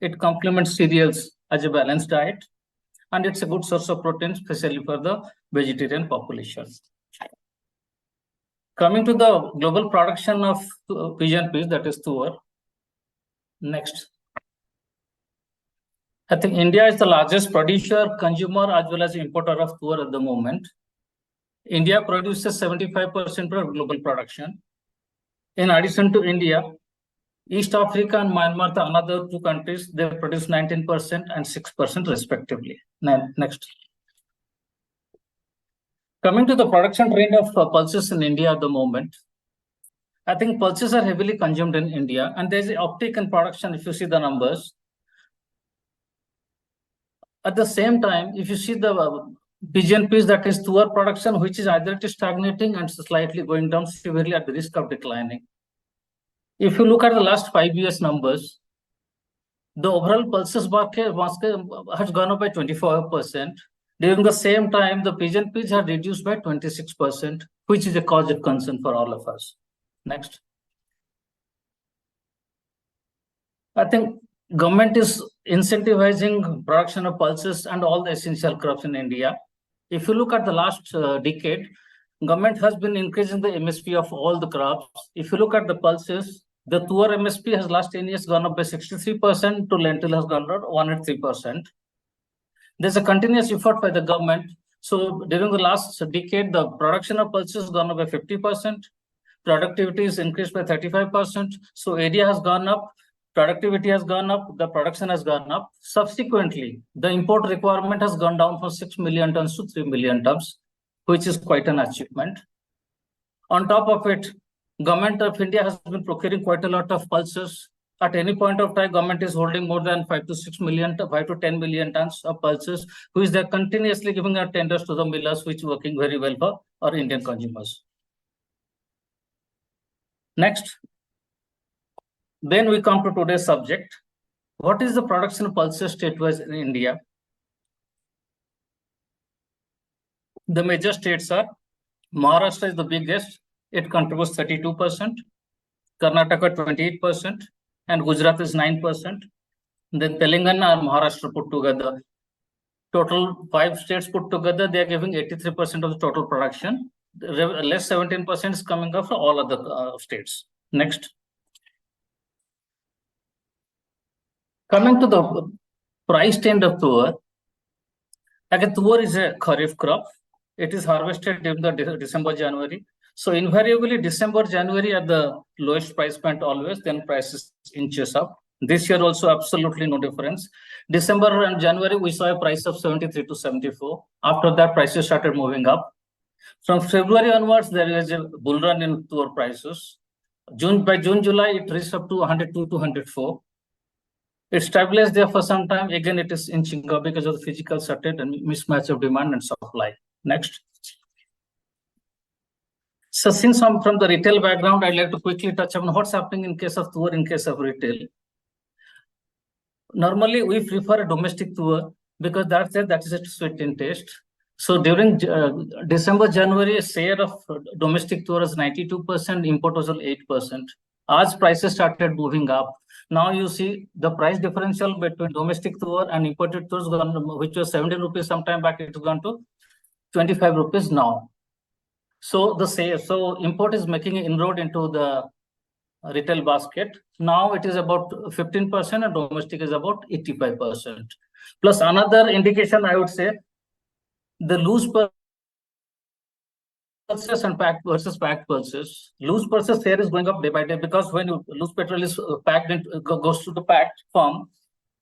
It complements cereals as a balanced diet, and it's a good source of protein, especially for the vegetarian population. Coming to the global production of pigeon peas, that is Tuor. Next. I think India is the largest producer, consumer, as well as importer of Tuor at the moment. India produces 75% of global production. In addition to India, East Africa and Myanmar, the another two countries, they produce 19% and 6% respectively. Next. Coming to the production trend of pulses in India at the moment, I think pulses are heavily consumed in India, and there's an uptick in production if you see the numbers. At the same time, if you see the pigeon peas, that is Tuor production, which is either it is stagnating and slightly going down severely at the risk of declining. If you look at the last 5 years numbers, the overall pulses basket has gone up by 24%. During the same time, the pigeon peas have reduced by 26%, which is a cause of concern for all of us. Next. I think government is incentivizing production of pulses and all the essential crops in India. If you look at the last decade, government has been increasing the MSP of all the crops. If you look at the pulses, the Tuor MSP has last 10 years gone up by 63%, to lentil has gone up 103%. There's a continuous effort by the government. So during the last decade, the production of pulses has gone up by 50%. productivity is increased by 35%. So area has gone up, productivity has gone up, the production has gone up. Subsequently, the import requirement has gone down from 6 million tons to 3 million tons, which is quite an achievement. On top of it, Government of India has been procuring quite a lot of pulses. At any point of time, government is holding more than 5 to 6 million, 5 to 10 million tons of pulses, which they're continuously giving out tenders to the millers, which are working very well for our Indian consumers. Next, then we come to today's subject. What is the production of pulses state-wise in India? The major states are Maharashtra is the biggest. It contributes 32%, Karnataka 28%, and Gujarat is 9%. Then Telangana and Maharashtra put together. Total 5 states put together, they are giving 83% of the total production. Less 17% is coming up from all other states. Next. Coming to the price trend of tuor. Again, tuor is a Kharif crop. It is harvested during the December, January. So invariably, December, January are the lowest price point always, then prices inches up. This year also absolutely no difference. December and January, we saw a price of 73 to 74. After that, prices started moving up. From February onwards, there is a bull run in tuor prices. By June, July, it reached up to 102 to 104. It stabilized there for some time. Again, it is inching up because of the physical certain and mismatch of demand and supply. Next. So since I'm from the retail background, I'd like to quickly touch on what's happening in case of tuor, in case of retail. Normally, we prefer domestic tuor because that is a sweet in taste. So during December, January, share of domestic tuor is 92%, import was 8%. As prices started moving up, now you see the price differential between domestic tuor and imported tuor, which was 17 rupees sometime back, it's gone to 25 rupees now. So import is making an inroad into the retail basket. Now it is about 15% and domestic is about 85%. Plus another indication, I would say, the loose pulses and packed versus packed pulses. Loose pulses share is going up day by day because when loose petrol is packed and goes to the packed form,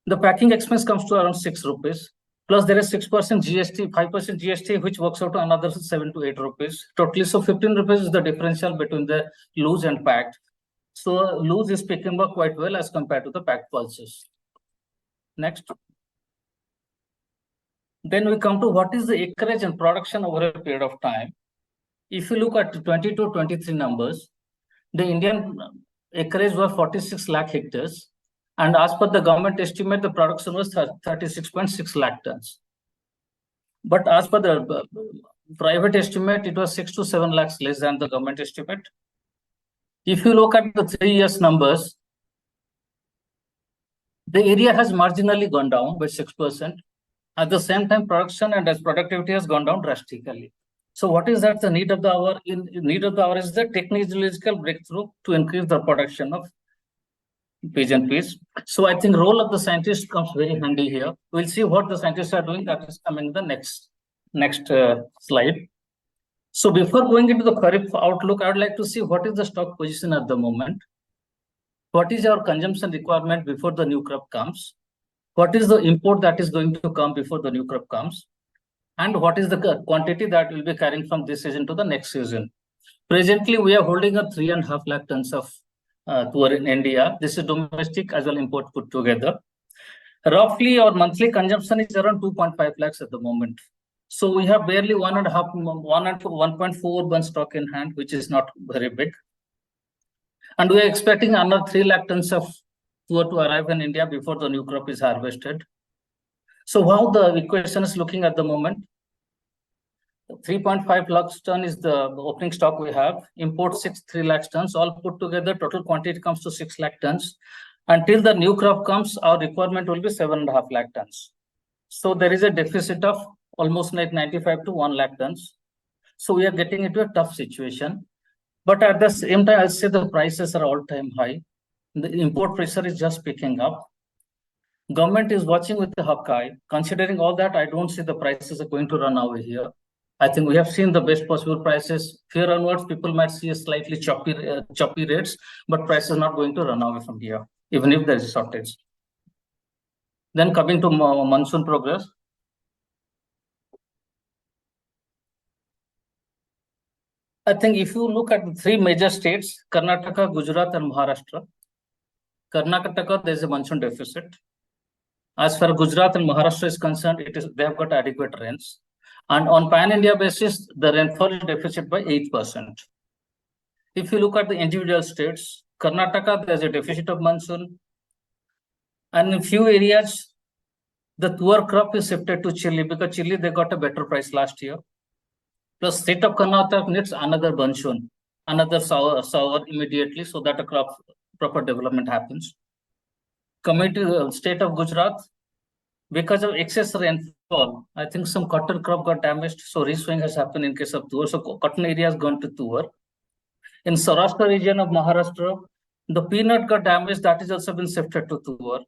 the packing expense comes to around 6 rupees. Plus there is 6% GST, 5% GST, which works out to another 7 to 8 rupees. Totally, so 15 rupees is the differential between the loose and packed. So loose is picking up quite well as compared to the packed pulses. Next. Then we come to what is the acreage and production over a period of time. If you look at 22-23 numbers, the Indian acreage was 46 lakh hectares. And as per the government estimate, the production was 36.6 lakh tons. But as per the private estimate, it was 6 to 7 lakhs less than the government estimate. If you look at the 3 years numbers, the area has marginally gone down by 6%. At the same time, production and productivity has gone down drastically. So what is that? The need of the hour is the technological breakthrough to increase the production of pigeon peas. So I think role of the scientist comes very handy here. We'll see what the scientists are doing. That is coming in the next slide. So before going into the Kharif outlook, I would like to see what is the stock position at the moment. What is our consumption requirement before the new crop comes? What is the import that is going to come before the new crop comes? And what is the quantity that will be carrying from this season to the next season? Presently, we are holding a 3.5 lakh tons of tuor in India. This is domestic as well import put together. Roughly, our monthly consumption is around 2.5 lakhs at the moment. So we have barely 1.4 bun stock in hand, which is not very big. And we are expecting another 3 lakh tons of tuor to arrive in India before the new crop is harvested. So how the equation is looking at the moment? 3.5 lakhs ton is the opening stock we have. Import 3 lakh tons, all put together, total quantity comes to 6 lakh tons. Until the new crop comes, our requirement will be 7.5 lakh tons. So there is a deficit of almost like 95 to 1 lakh tons. So we are getting into a tough situation. But at the same time, I'll say the prices are all-time high. The import pressure is just picking up. Government is watching with the hawk eye. Considering all that, I don't see the prices are going to run over here. I think we have seen the best possible prices. Here onwards, people might see a slightly choppy rates, but price is not going to run away from here, even if there is a shortage. Then coming to monsoon progress. I think if you look at the three major states, Karnataka, Gujarat, and Maharashtra, Karnataka, there is a monsoon deficit. As far as Gujarat and Maharashtra is concerned, they have got adequate rains. And on pan-India basis, the rainfall is deficit by 8%. If you look at the individual states, Karnataka, there's a deficit of monsoon. And in few areas, the tuar crop is shifted to chili because chili, they got a better price last year. Plus, state of Karnataka needs another monsoon, another sour immediately so that a crop proper development happens. Coming to state of Gujarat, because of excess rainfall, I think some cotton crop got damaged. So resowing has happened in case of tuar. So cotton area has gone to tuar. In Saurashtra region of Maharashtra, the peanut got damaged. That is also been shifted to tuar.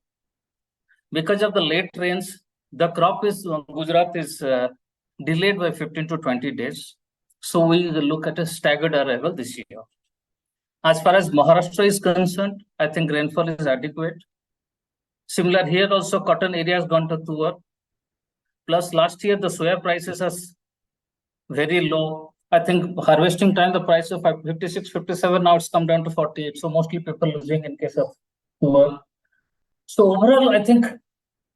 Because of the late rains, the crop is Gujarat is delayed by 15 to 20 days. So we look at a staggered arrival this year. As far as Maharashtra is concerned, I think rainfall is adequate. Similar here also, cotton area has gone to tuar. Plus last year, the soya prices are very low. I think harvesting time, the price of 56, 57, now it's come down to 48. So mostly people losing in case of tuar. So overall, I think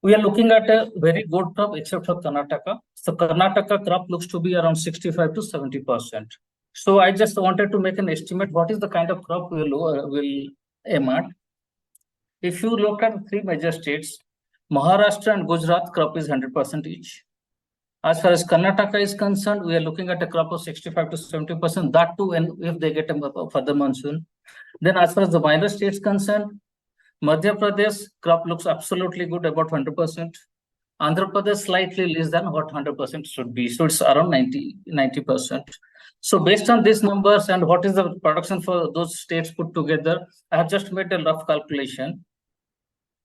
we are looking at a very good crop except for Karnataka. So Karnataka crop looks to be around 65 to 70%. So I just wanted to make an estimate. What is the kind of crop will aim at? If you look at three major states, Maharashtra and Gujarat crop is 100% each. As far as Karnataka is concerned, we are looking at a crop of 65 to 70%, that too, and if they get a further monsoon. Then as far as the minor states concerned, Madhya Pradesh crop looks absolutely good, about 100%. Andhra Pradesh slightly less than what 100% should be. So it's around 90%. So based on these numbers and what is the production for those states put together, I have just made a rough calculation.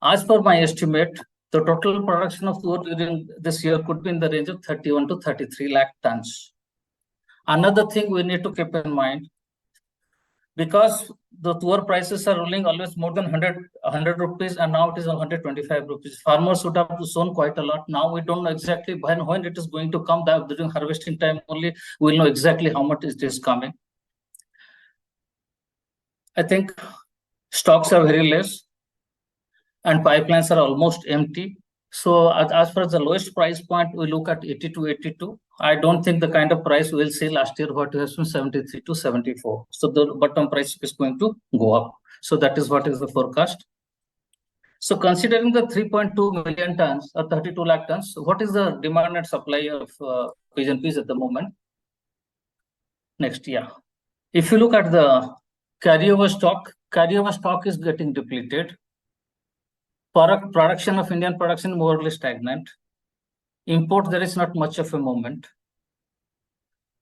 As per my estimate, the total production of tuar during this year could be in the range of 31 to 33 lakh tons. Another thing we need to keep in mind, because the tuar prices are rolling always more than 100 rupees, and now it is 125 rupees. Farmers would have sown quite a lot. Now we don't know exactly when it is going to come. That during harvesting time only we'll know exactly how much it is coming. I think stocks are very less and pipelines are almost empty. So as far as the lowest price point, we look at 80 to 82. I don't think the kind of price we'll see last year, what has been 73 to 74. So the bottom price is going to go up. So that is what is the forecast. So considering the 3.2 million tons or 32 lakh tons, what is the demand and supply of pigeon peas at the moment? Next year. If you look at the carryover stock is getting depleted. Production of Indian production more or less stagnant. Import, there is not much of a movement.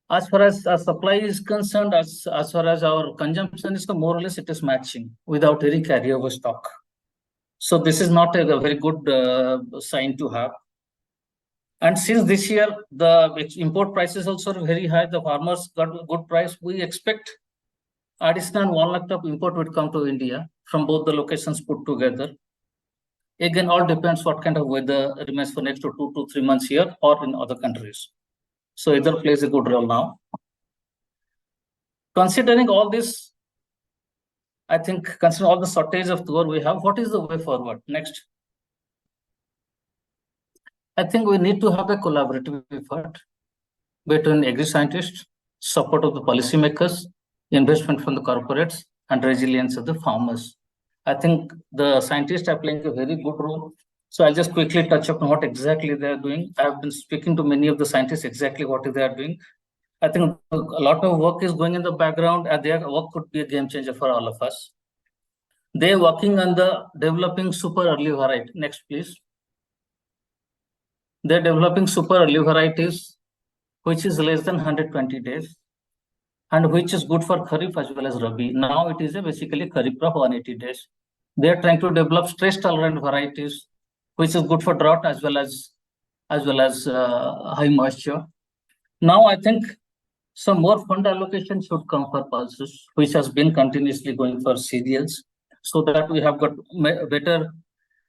As far as our supply is concerned, as far as our consumption is, more or less it is matching without any carryover stock. So this is not a very good sign to have. And since this year, the import prices also are very high, the farmers got a good price. We expect additional 1 lakh of import would come to India from both the locations put together. Again, all depends what kind of weather remains for next 2 to 3 months here or in other countries. So either plays a good role now. Considering all this, I think considering all the shortage of tuar we have, what is the way forward? Next. I think we need to have a collaborative effort between agri-scientists, support of the policymakers, investment from the corporates, and resilience of the farmers. I think the scientists are playing a very good role. So I'll just quickly touch upon what exactly they are doing. I've been speaking to many of the scientists exactly what they are doing. I think a lot of work is going in the background, and their work could be a game changer for all of us. They're working on the developing super early variety. Next, please. They're developing super early varieties, which is less than 120 days. And which is good for Kharif as well as Rabi. Now it is basically Kharif crop 180 days. They are trying to develop stress-tolerant varieties, which is good for drought as well as high moisture. Now I think some more fund allocation should come for pulses, which has been continuously going for cereals, so that we have got better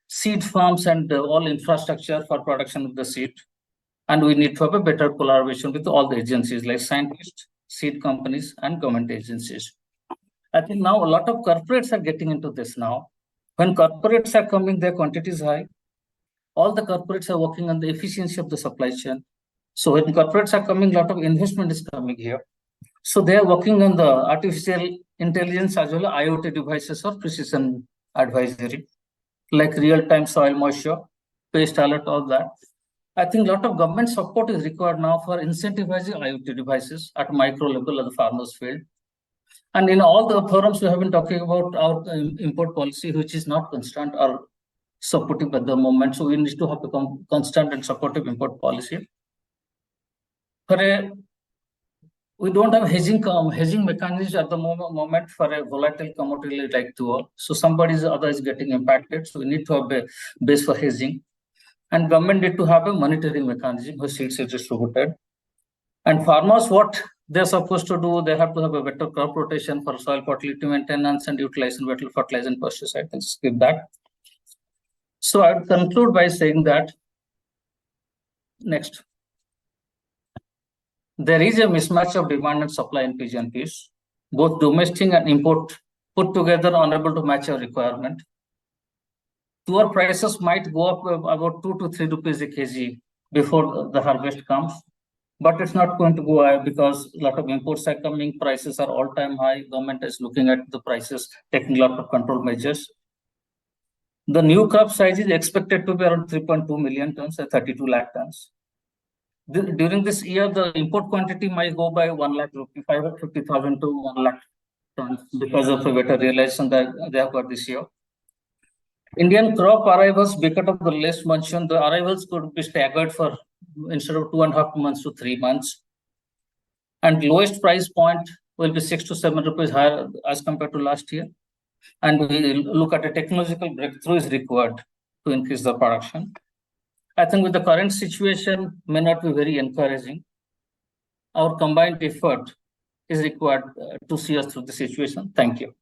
seed farms and all infrastructure for production of the seed. And we need to have a better collaboration with all the agencies like scientists, seed companies, and government agencies. I think now a lot of corporates are getting into this now. When corporates are coming, their quantity is high. All the corporates are working on the efficiency of the supply chain. So when corporates are coming, a lot of investment is coming here. So they are working on the artificial intelligence as well as IoT devices or precision advisory, like real-time soil moisture, pest alert, all that. I think a lot of government support is required now for incentivizing IoT devices at micro level of the farmers' field. And in all the forums, we have been talking about our import policy, which is not constant or supportive at the moment. So we need to have a constant and supportive import policy. We don't have hedging mechanisms at the moment for a volatile commodity like tuor. So somebody's other is getting impacted. So we need to have a base for hedging. And government need to have a monitoring mechanism where seeds are distributed. And farmers, what they're supposed to do, they have to have a better crop rotation for soil fertility maintenance and utilizing better fertilizer and pesticide. And skip that. So I would conclude by saying that next. There is a mismatch of demand and supply in pigeon peas. Both domestic and import put together are unable to match our requirement. Tuor prices might go up about 2 to 3 rupees a kg before the harvest comes, but it's not going to go high because a lot of imports are coming. Prices are all-time high. Government is looking at the prices, taking a lot of control measures. The new crop size is expected to be around 3.2 million tons and 32 lakh tons. During this year, the import quantity might go by 1 lakh rupee, 550,000 to 1 lakh tons because of a better realization that they have got this year. Indian crop arrivals, because of the less monsoon, the arrivals could be staggered for instead of 2.5 months to 3 months. And lowest price point will be 6 to 7 rupees higher as compared to last year. And we look at a technological breakthrough is required to increase the production. I think with the current situation may not be very encouraging. Our combined effort is required to see us through the situation. Thank you.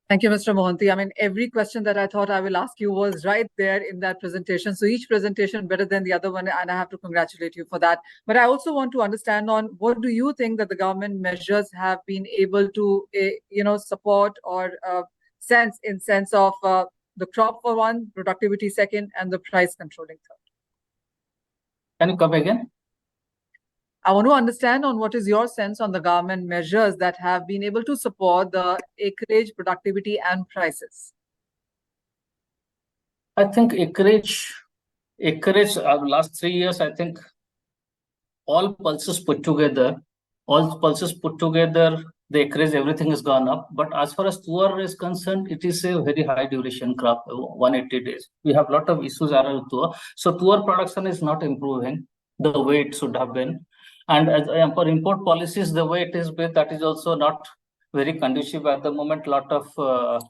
Thank you, Mr. Mohanty. I mean, every question that I thought I will ask you was right there in that presentation. So each presentation better than the other one, and I have to congratulate you for that. But I also want to understand on what do you think that the government measures have been able to, support or sense of the crop for one, productivity second, and the price controlling third. Can you come again? I want to understand on what is your sense on the government measures that have been able to support the acreage, productivity, and prices. I think acreage, last 3 years, I think all pulses put together, the acreage, everything has gone up. But as far as tuor is concerned, it is a very high duration crop, 180 days. We have a lot of issues around tuor. So tuor production is not improving the way it should have been. And as for import policies, the way it is built, that is also not very conducive at the moment. A lot of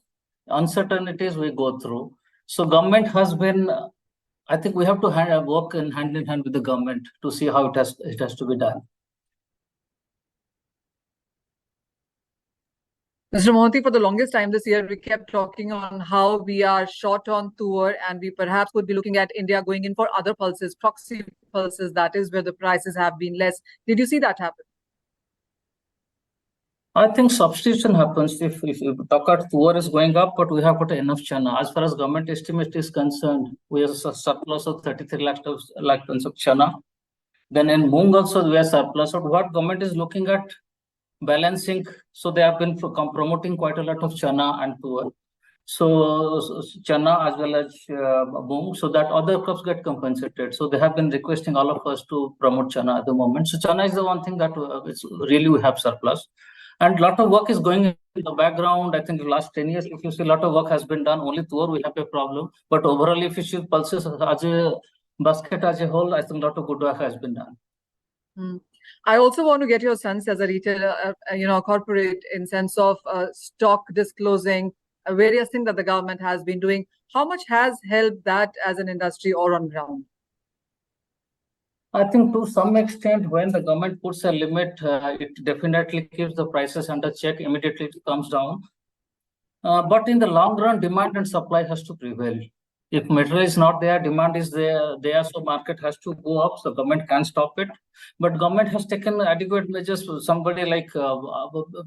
uncertainties we go through. So government has been, I think we have to work hand in hand with the government to see how it has to be done. Mr. Mohanty, for the longest time this year, we kept talking on how we are short on tuor, and we perhaps could be looking at India going in for other pulses, proxy pulses, that is where the prices have been less. Did you see that happen? I think substitution happens if you talk about tuor is going up, but we have got enough chana. As far as government estimate is concerned, we have a surplus of 33 lakh tons of chana. Then in moong also we have surplus. So what government is looking at balancing, so they have been promoting quite a lot of chana and tuor. So chana as well as moong, so that other crops get compensated. So they have been requesting all of us to promote chana at the moment. So chana is the one thing that really we have surplus. And a lot of work is going in the background. I think the last 10 years, if you see, a lot of work has been done. Only tuor we have a problem. But overall, if you see pulses as a basket as a whole, I think a lot of good work has been done. I also want to get your sense as a retailer, corporate, in sense of stock disclosing, various things that the government has been doing. How much has helped that as an industry or on ground? I think to some extent, when the government puts a limit, it definitely keeps the prices under check. Immediately it comes down. But in the long run, demand and supply has to prevail. If material is not there, demand is there, so market has to go up. So government can stop it. But government has taken adequate measures. Somebody like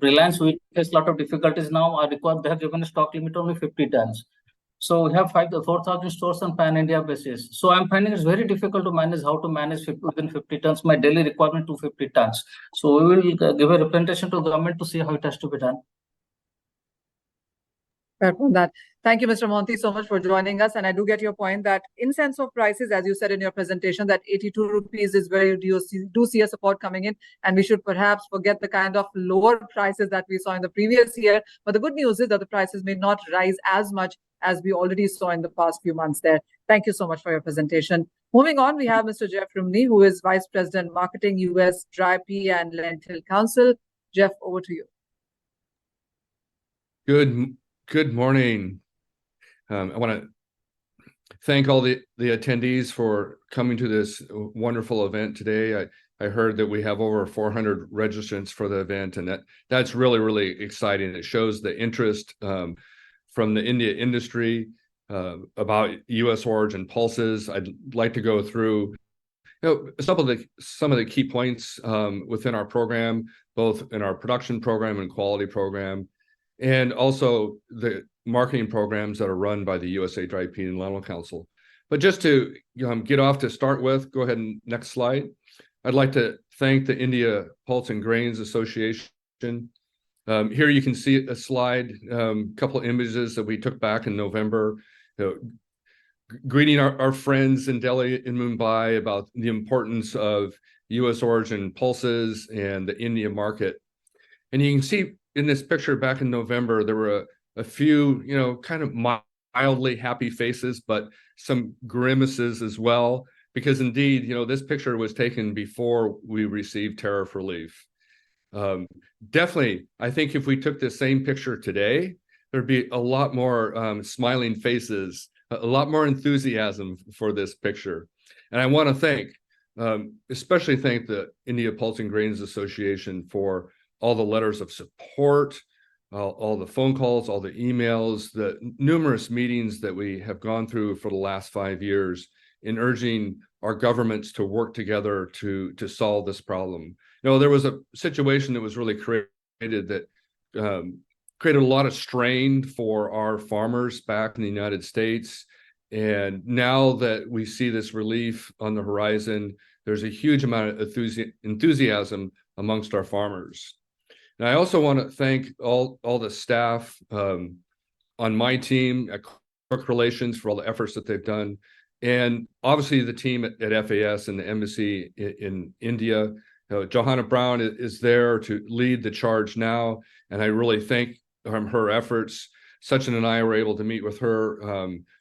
Reliance, which has a lot of difficulties now, are required. They have given a stock limit only 50 tons. So we have 4,000 stores on pan-India basis. So I'm finding it's very difficult to manage how to manage within 50 tons. My daily requirement 250 tons. So we will give a representation to government to see how it has to be done. Fair on that. Thank you, Mr. Monty, so much for joining us. And I do get your point that in sense of prices, as you said in your presentation, that 82 rupees is where you do see a support coming in. And we should perhaps forget the kind of lower prices that we saw in the previous year. But the good news is that the prices may not rise as much as we already saw in the past few months there. Thank you so much for your presentation. Moving on, we have Mr. Jeff Rumney, who is Vice President Marketing US Dry Pea and Lentil Council. Jeff, over to you. Good morning. I want to thank all the attendees for coming to this wonderful event today. I heard that we have over 400 registrants for the event, and that's really, really exciting. It shows the interest from the India industry about U.S. origin pulses. I'd like to go through some of the key points within our program, both in our production program and quality program, and also the marketing programs that are run by the USA Dry Pea and Lentil Council. But just to get off to start with, go ahead and next slide. I'd like to thank the India Pulse and Grains Association. Here you can see a slide, couple of images that we took back in November, greeting our friends in Delhi and Mumbai about the importance of U.S. origin pulses and the India market. And you can see in this picture back in November, there were a few, kind of mildly happy faces, but some grimaces as well, because indeed, this picture was taken before we received tariff relief. Definitely, I think if we took the same picture today, there'd be a lot more smiling faces, a lot more enthusiasm for this picture. And I want to especially thank the India Pulse and Grains Association for all the letters of support, all the phone calls, all the emails, the numerous meetings that we have gone through for the last 5 years in urging our governments to work together to solve this problem. There was a situation that was really created that created a lot of strain for our farmers back in the United States. And now that we see this relief on the horizon, there's a huge amount of enthusiasm amongst our farmers. And I also want to thank all the staff on my team at Cook Relations for all the efforts that they've done. And obviously the team at FAS and the embassy in India. Johanna Brown is there to lead the charge now. And I really thank her efforts. Sachin and I were able to meet with her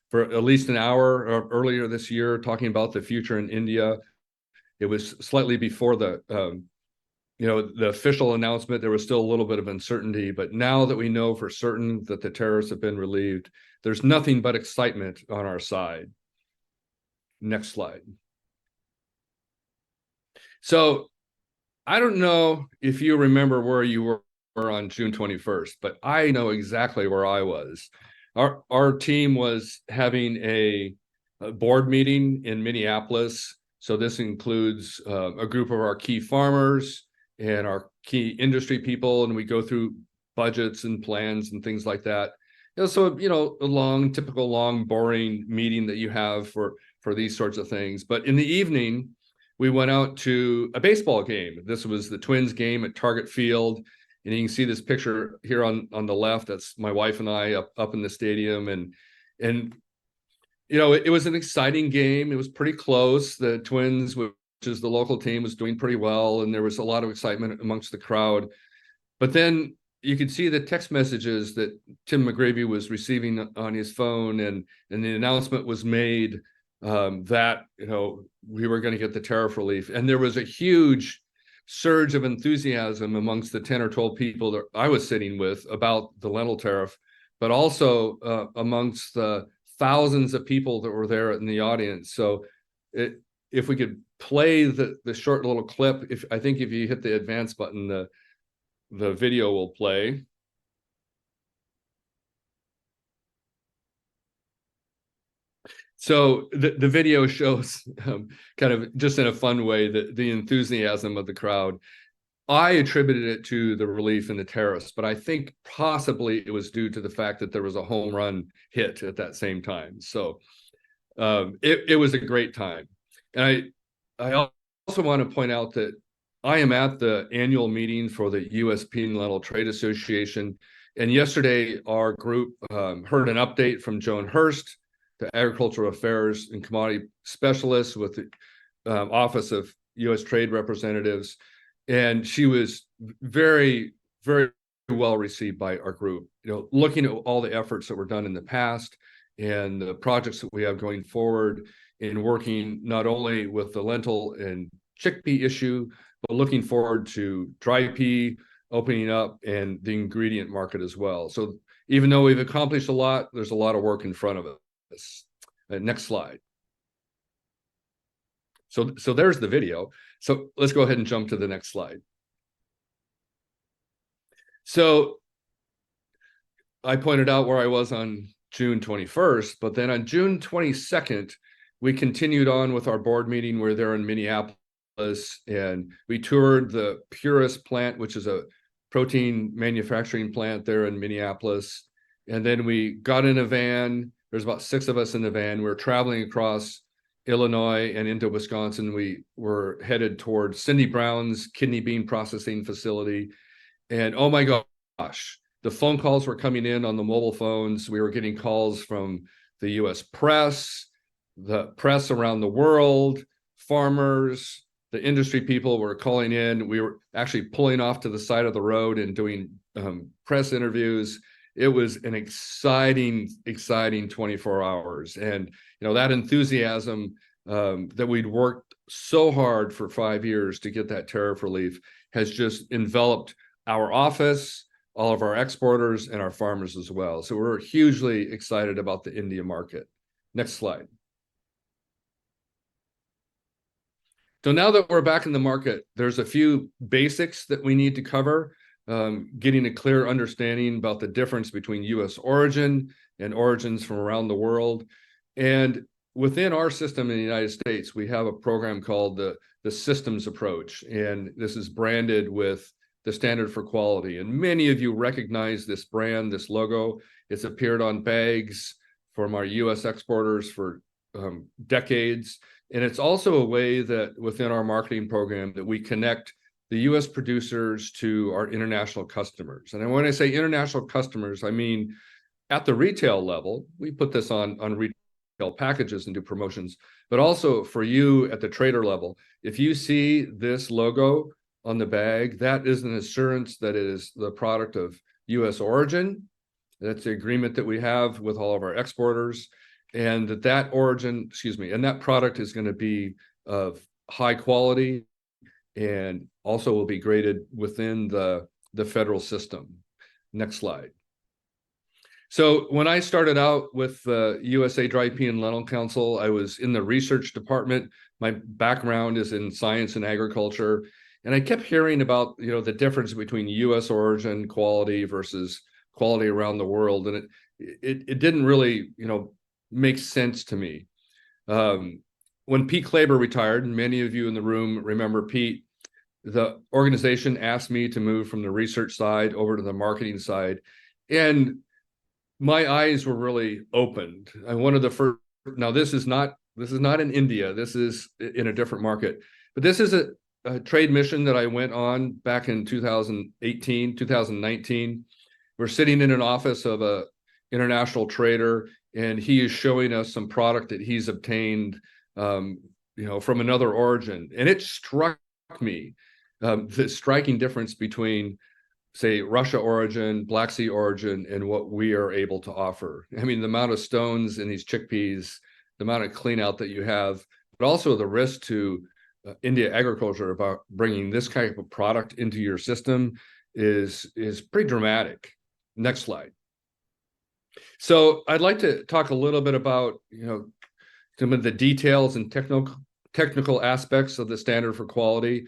for at least an hour earlier this year, talking about the future in India. It was slightly before the official announcement. There was still a little bit of uncertainty, but now that we know for certain that the tariffs have been relieved, there's nothing but excitement on our side. Next slide. So I don't know if you remember where you were on June 21st, but I know exactly where I was. Our team was having a board meeting in Minneapolis. So this includes a group of our key farmers and our key industry people, and we go through budgets and plans and things like that. So a typical long, boring meeting that you have for these sorts of things. But in the evening, we went out to a baseball game. This was the Twins game at Target Field, and you can see this picture here on the left. That's my wife and I up in the stadium, and it was an exciting game. It was pretty close. The Twins, which is the local team, was doing pretty well, and there was a lot of excitement amongst the crowd. But then you could see the text messages that Tim McGravy was receiving on his phone, and the announcement was made that we were going to get the tariff relief, and there was a huge surge of enthusiasm amongst the 10 or 12 people that I was sitting with about the lentil tariff, but also amongst the thousands of people that were there in the audience. So if we could play the short little clip, I think if you hit the advance button, the video will play. So the video shows kind of just in a fun way the enthusiasm of the crowd. I attributed it to the relief in the tariffs, but I think possibly it was due to the fact that there was a home run hit at that same time. So it was a great time. And I also want to point out that I am at the annual meeting for the U.S. Penal Trade Association. And yesterday, our group heard an update from Joan Hurst, the Agricultural Affairs and Commodity Specialist with the Office of U.S. Trade Representatives. And she was very, very well received by our group. Looking at all the efforts that were done in the past and the projects that we have going forward in working not only with the lentil and chickpea issue, but looking forward to dry pea opening up and the ingredient market as well. So even though we've accomplished a lot, there's a lot of work in front of us. Next slide. So there's the video. So let's go ahead and jump to the next slide. So I pointed out where I was on June 21st, but then on June 22nd, we continued on with our board meeting. We're there in Minneapolis, and we toured the Purist plant, which is a protein manufacturing plant there in Minneapolis. And then we got in a van. There's about 6 of us in the van. We were traveling across Illinois and into Wisconsin. We were headed towards Cindy Brown's kidney bean processing facility. And oh my gosh, the phone calls were coming in on the mobile phones. We were getting calls from the US press, the press around the world, farmers, the industry people were calling in. We were actually pulling off to the side of the road and doing press interviews. It was an exciting 24 hours. And, that enthusiasm that we'd worked so hard for 5 years to get that tariff relief has just enveloped our office, all of our exporters, and our farmers as well. So we're hugely excited about the India market. Next slide. So now that we're back in the market, there's a few basics that we need to cover. Getting a clear understanding about the difference between U.S. origin and origins from around the world. And within our system in the United States, we have a program called the systems approach. And this is branded with the standard for quality. And many of you recognize this brand, this logo. It's appeared on bags from our U.S. exporters for decades. And it's also a way that within our marketing program that we connect the U.S. producers to our international customers. And when I say international customers, I mean at the retail level. We put this on retail packages and do promotions, but also for you at the trader level. If you see this logo on the bag, that is an assurance that it is the product of U.S. origin. That's the agreement that we have with all of our exporters, and that origin, and that product is going to be of high quality and also will be graded within the federal system. Next slide. So when I started out with the USA Dry Pea and Lentil Council, I was in the research department. My background is in science and agriculture. And I kept hearing about, the difference between U.S. origin quality versus quality around the world. And it didn't really, make sense to me. When Pete Klaber retired, and many of you in the room remember Pete, the organization asked me to move from the research side over to the marketing side. And my eyes were really opened. And one of the first, now this is not in India, this is in a different market, but this is a trade mission that I went on back in 2018, 2019. We're sitting in an office of a international trader, and he is showing us some product that he's obtained, from another origin. And it struck me, the striking difference between, say, Russia origin, Black Sea origin, and what we are able to offer. I mean, the amount of stones in these chickpeas, the amount of clean out that you have, but also the risk to India agriculture about bringing this type of product into your system is pretty dramatic. Next slide. So I'd like to talk a little bit about, some of the details and technical aspects of the standard for quality.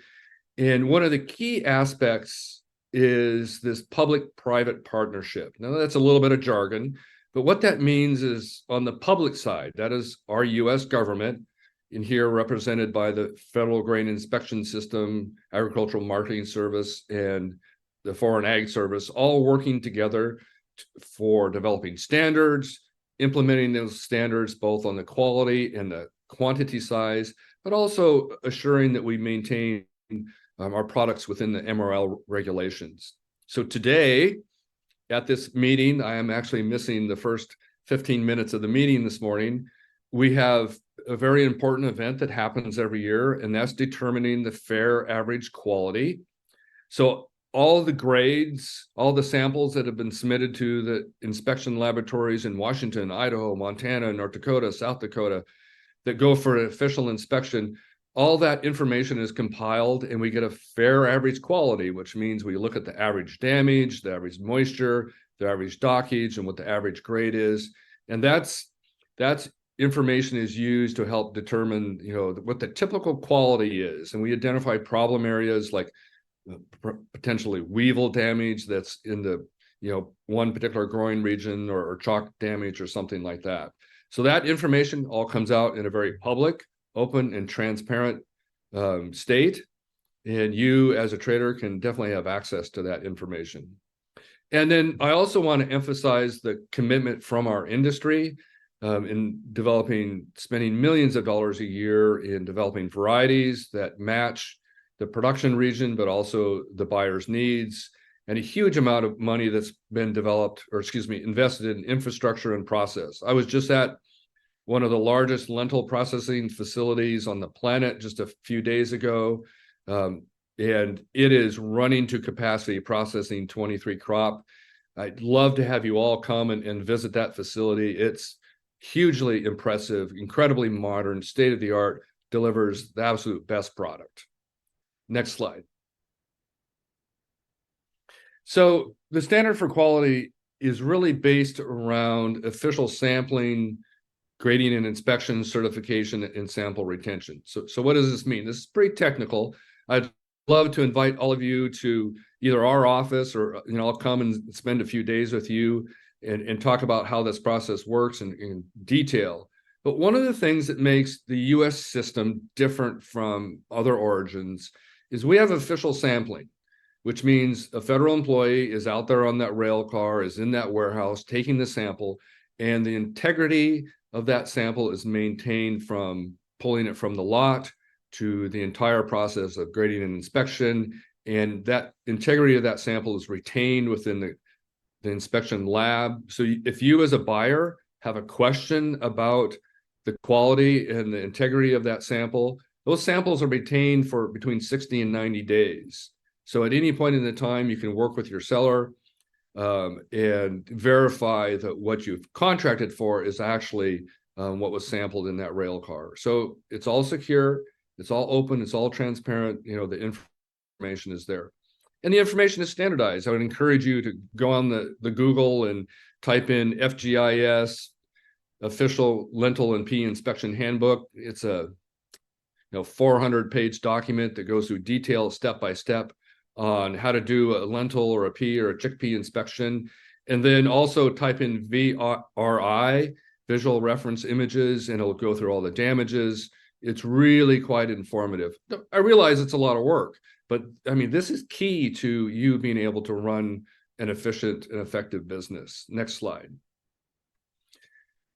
And one of the key aspects is this public-private partnership. Now, that's a little bit of jargon, but what that means is on the public side, that is our US government, in here represented by the Federal Grain Inspection System, Agricultural Marketing Service, and the Foreign Ag Service, all working together for developing standards, implementing those standards both on the quality and the quantity size, but also assuring that we maintain our products within the MRL regulations. So today, at this meeting, I am actually missing the first 15 minutes of the meeting this morning. We have a very important event that happens every year, and that's determining the fair average quality. So all the grades, all the samples that have been submitted to the inspection laboratories in Washington, Idaho, Montana, North Dakota, South Dakota, that go for an official inspection, all that information is compiled and we get a fair average quality, which means we look at the average damage, the average moisture, the average dockage, and what the average grade is. And that's information is used to help determine, what the typical quality is. And we identify problem areas like potentially weevil damage that's in the, one particular growing region, or chalk damage or something like that. So that information all comes out in a very public, open, and transparent state. And you as a trader can definitely have access to that information. And then I also want to emphasize the commitment from our industry in spending millions of dollars a year in developing varieties that match the production region, but also the buyer's needs, and a huge amount of money that's been invested in infrastructure and process. I was just at one of the largest lentil processing facilities on the planet just a few days ago. And it is running to capacity, processing 23 crop. I'd love to have you all come and visit that facility. It's hugely impressive, incredibly modern, state-of-the-art, delivers the absolute best product. Next slide. So the standard for quality is really based around official sampling, grading and inspection, certification, and sample retention. So what does this mean? This is pretty technical. I'd love to invite all of you to either our office or, I'll come and spend a few days with you and talk about how this process works in detail. But one of the things that makes the US system different from other origins is we have official sampling, which means a federal employee is out there on that rail car, is in that warehouse taking the sample, and the integrity of that sample is maintained from pulling it from the lot to the entire process of grading and inspection. And that integrity of that sample is retained within the inspection lab. So if you as a buyer have a question about the quality and the integrity of that sample, those samples are retained for between 60 and 90 days. So at any point in the time, you can work with your seller and verify that what you've contracted for is actually what was sampled in that rail car. So it's all secure, it's all open, it's all transparent. The information is there. And the information is standardized. I would encourage you to go on the Google and type in FGIS, Official Lentil and Pea Inspection Handbook. It's a 400-page document that goes through detail step by step on how to do a lentil or a pea or a chickpea inspection. And then also type in VRI, visual reference images, and it'll go through all the damages. It's really quite informative. I realize it's a lot of work, but this is key to you being able to run an efficient and effective business. Next slide.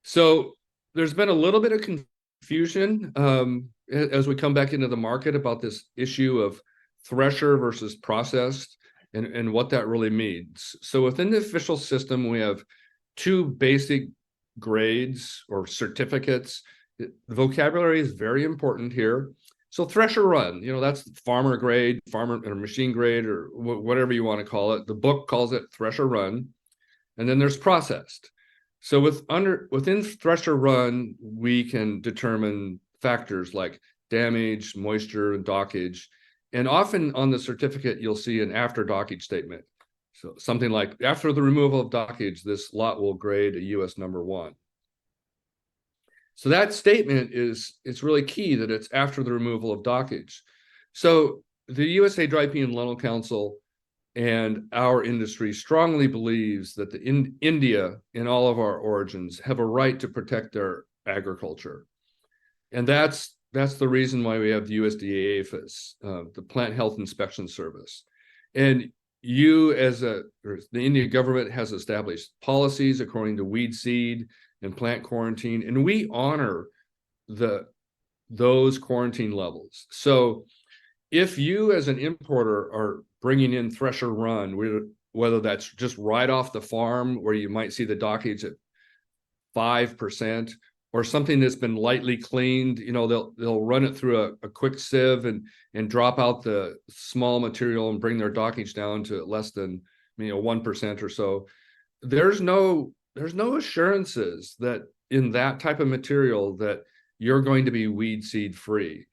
So there's been a little bit of confusion as we come back into the market about this issue of thresher versus processed and what that really means. So within the official system, we have two basic grades or certificates. The vocabulary is very important here. So thresher run, that's farmer grade, farmer or machine grade, or whatever you want to call it. The book calls it thresher run. And then there's processed. So within thresher run, we can determine factors like damage, moisture, and dockage. And often on the certificate, you'll see an after dockage statement. So something like, after the removal of dockage, this lot will grade a US number 1. So that statement it's really key that it's after the removal of dockage. So the USA Dry Pea and Lentil Council and our industry strongly believes that India in all of our origins have a right to protect their agriculture. And that's the reason why we have the USDA APHIS, the Plant Health Inspection Service. And the Indian government has established policies according to weed seed and plant quarantine, and we honor those quarantine levels. So if you as an importer are bringing in Thresher Run, whether that's just right off the farm where you might see the dockage at 5%, or something that's been lightly cleaned, they'll run it through a quick sieve and drop out the small material and bring their dockage down to less than 1% or so. There's no assurances that in that type of material that you're going to be weed seed free.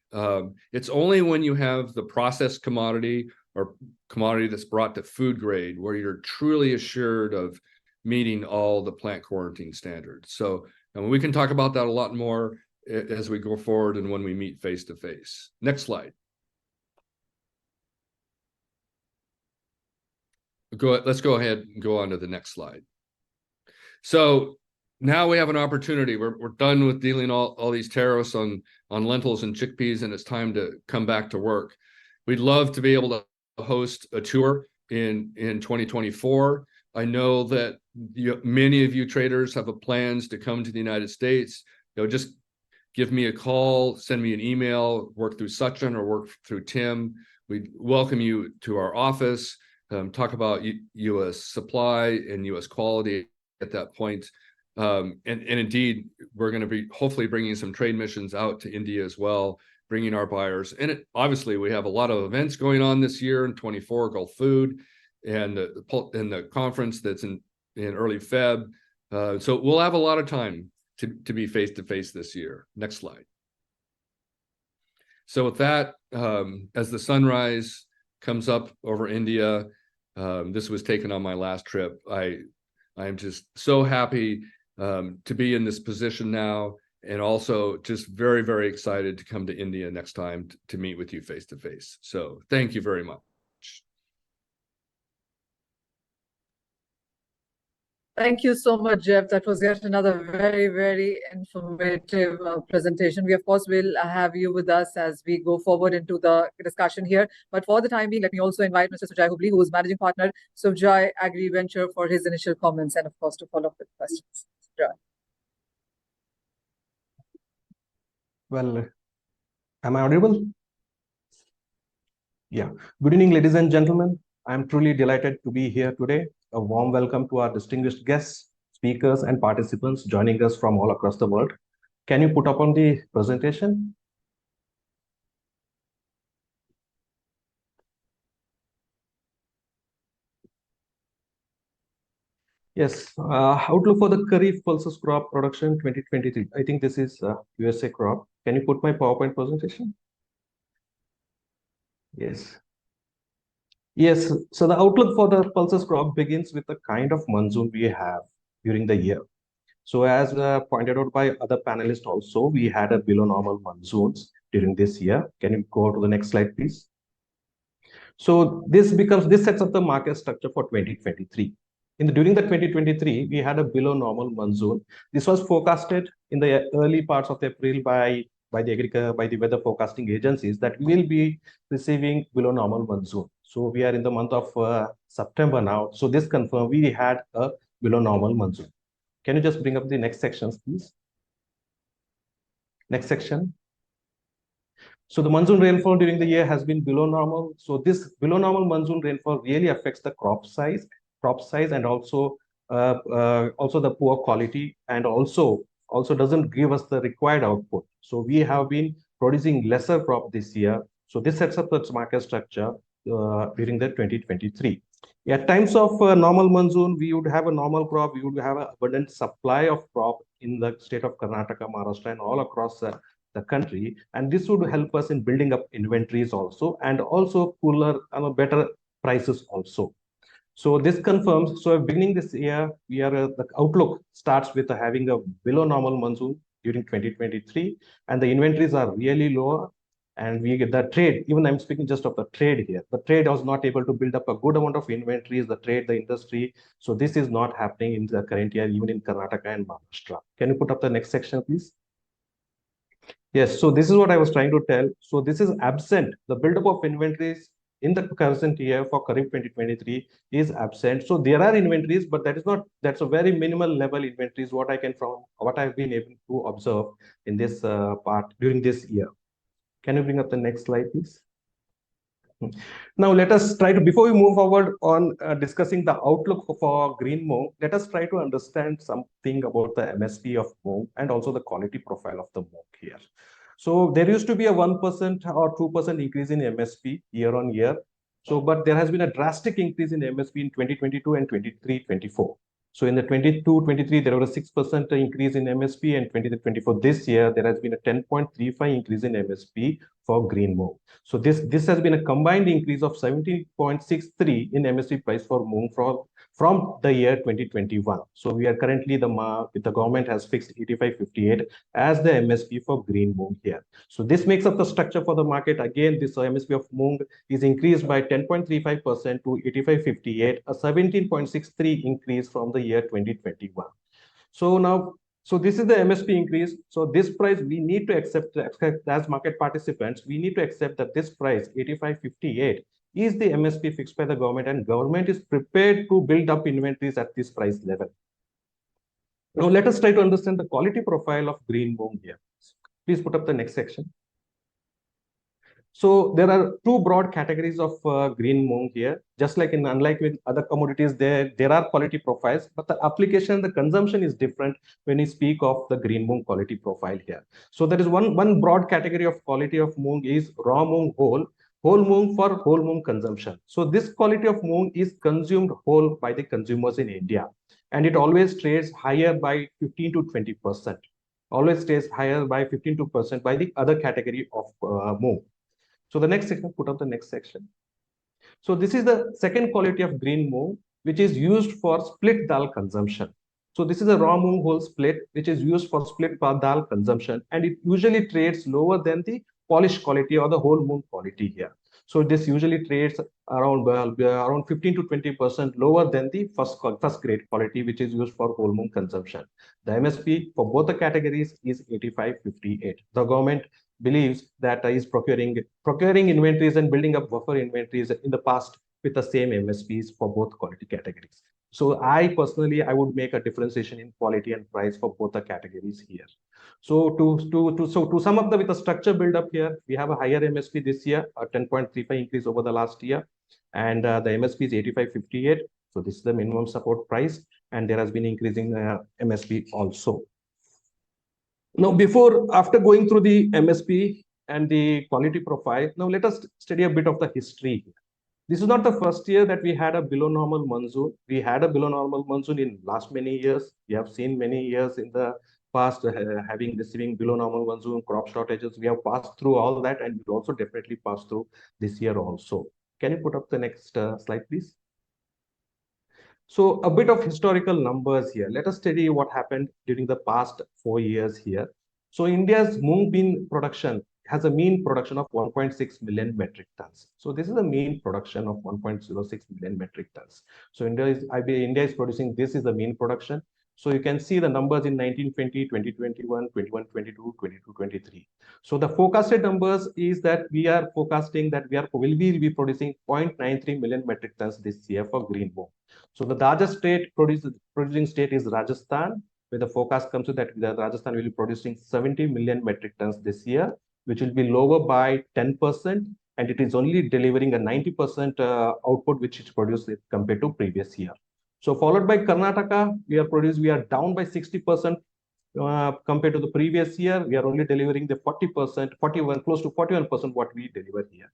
It's only when you have the processed commodity or commodity that's brought to food grade where you're truly assured of meeting all the plant quarantine standards. So we can talk about that a lot more as we go forward and when we meet face to face. Next slide. Let's go ahead and go on to the next slide. So now we have an opportunity. We're done with dealing all these tariffs on lentils and chickpeas, and it's time to come back to work. We'd love to be able to host a tour in 2024. I know that many of you traders have plans to come to the United States. Just give me a call, send me an email, work through Sachin or work through Tim. We'd welcome you to our office, talk about U.S. supply and U.S. quality at that point. And indeed, we're going to be hopefully bringing some trade missions out to India as well, bringing our buyers. And obviously, we have a lot of events going on this year in 24, Gulf Food, and the conference that's in early Feb. So we'll have a lot of time to be face to face this year. Next slide. So with that, as the sunrise comes up over India, this was taken on my last trip. I am just so happy to be in this position now, and also just very, very excited to come to India next time to meet with you face to face. So thank you very much. Thank you so much, Jeff. That was yet another very, very informative presentation. We, of course, will have you with us as we go forward into the discussion here. But for the time being, let me also invite Mr. Sujay Hubli, who is Managing Partner, Sujay Agri Venture, for his initial comments and, of course, to follow up with questions. Sujay. Well, am I audible? Yeah. Good evening, ladies and gentlemen. I'm truly delighted to be here today. A warm welcome to our distinguished guests, speakers, and participants joining us from all across the world. Can you put up on the presentation? Yes, outlook for the Kharif pulses crop production 2023. I think this is USA crop. Can you put my PowerPoint presentation? Yes. Yes, so the outlook for the pulses crop begins with the kind of monsoon we have during the year. So as pointed out by other panelists also, we had a below normal monsoons during this year. Can you go to the next slide, please? So this sets up the market structure for 2023. During the 2023, we had a below normal monsoon. This was forecasted in the early parts of April by the weather forecasting agencies that we will be receiving below normal monsoon. So we are in the month of September now. So this confirmed we had a below normal monsoon. Can you just bring up the next sections, please? Next section. So the monsoon rainfall during the year has been below normal. So this below normal monsoon rainfall really affects the crop size, and also the poor quality, and also doesn't give us the required output. So we have been producing lesser crop this year. So this sets up the market structure during the 2023. At times of normal monsoon, we would have a normal crop. We would have an abundant supply of crop in the state of Karnataka, Maharashtra, and all across the country. And this would help us in building up inventories also, and also cooler and better prices also. So this confirms, so beginning this year, the outlook starts with having a below normal monsoon during 2023, and the inventories are really lower. And we get the trade, even I'm speaking just of the trade here. The trade was not able to build up a good amount of inventories, the trade, the industry. So this is not happening in the current year, even in Karnataka and Maharashtra. Can you put up the next section, please? Yes, so this is what I was trying to tell. So this is absent. The buildup of inventories in the current year for Kharif 2023 is absent. So there are inventories, but that's a very minimal level inventories, what I've been able to observe in this part during this year. Can you bring up the next slide, please? Now, let us try to, before we move forward on discussing the outlook for green moong, let us try to understand something about the MSP of moong and also the quality profile of the moong here. So there used to be a 1% or 2% increase in MSP year on year. So, but there has been a drastic increase in MSP in 2022 and 23-24. So in the 22-23, there was a 6% increase in MSP, and 23-24 this year, there has been a 10.35 increase in MSP for green moong. So this has been a combined increase of 17.63 in MSP price for moong from the year 2021. So we are currently, the government has fixed 85.58 as the MSP for green moong here. So this makes up the structure for the market. Again, this MSP of moong is increased by 10.35% to 85.58, a 17.63 increase from the year 2021. So this is the MSP increase. So this price we need to accept as market participants. We need to accept that this price 85.58 is the MSP fixed by the government, and government is prepared to build up inventories at this price level. Now let us try to understand the quality profile of green moong here. Please put up the next section. So there are two broad categories of green moong here. Just like unlike with other commodities, there are quality profiles, but the application, the consumption is different when we speak of the green moong quality profile here. So there is one broad category of quality of moong is raw moong whole moong for whole moong consumption. So this quality of moong is consumed whole by the consumers in India, and it always trades higher by 15 to 20%. Always stays higher by 15% by the other category of moong. So the next section, put up the next section. So this is the second quality of green moong, which is used for split dal consumption. So this is a raw moong whole split, which is used for split dal consumption, and it usually trades lower than the polished quality or the whole moong quality here. So this usually trades around 15 to 20% lower than the first grade quality, which is used for whole moong consumption. The MSP for both the categories is 85.58. The government believes that is procuring inventories and building up buffer inventories in the past with the same MSPs for both quality categories. So I would make a differentiation in quality and price for both the categories here. So to sum up with the structure build up here, we have a higher MSP this year, a 10.35 increase over the last year, and the MSP is 85.58. So this is the minimum support price, and there has been increasing MSP also. Now, after going through the MSP and the quality profile, now let us study a bit of the history here. This is not the first year that we had a below normal monsoon. We had a below normal monsoon in last many years. We have seen many years in the past receiving below normal monsoon, crop shortages. We have passed through all that, and we'll also definitely pass through this year also. Can you put up the next slide, please? So a bit of historical numbers here. Let us study what happened during the past 4 years here. So India's moong bean production has a mean production of 1.6 million metric tons. So this is a mean production of 1.06 million metric tons. So India is producing, this is the mean production. So you can see the numbers in 1920, 2021, 21-22, 22-23. So the forecasted numbers is that we are forecasting that will be producing 0.93 million metric tons this year for green moong. So the largest producing state is Rajasthan, where the forecast comes to that Rajasthan will be producing 70 million metric tons this year, which will be lower by 10%, and it is only delivering a 90% output which it produced compared to previous year. So followed by Karnataka, we are down by 60% compared to the previous year. We are only delivering the 40%, close to 41% what we deliver here.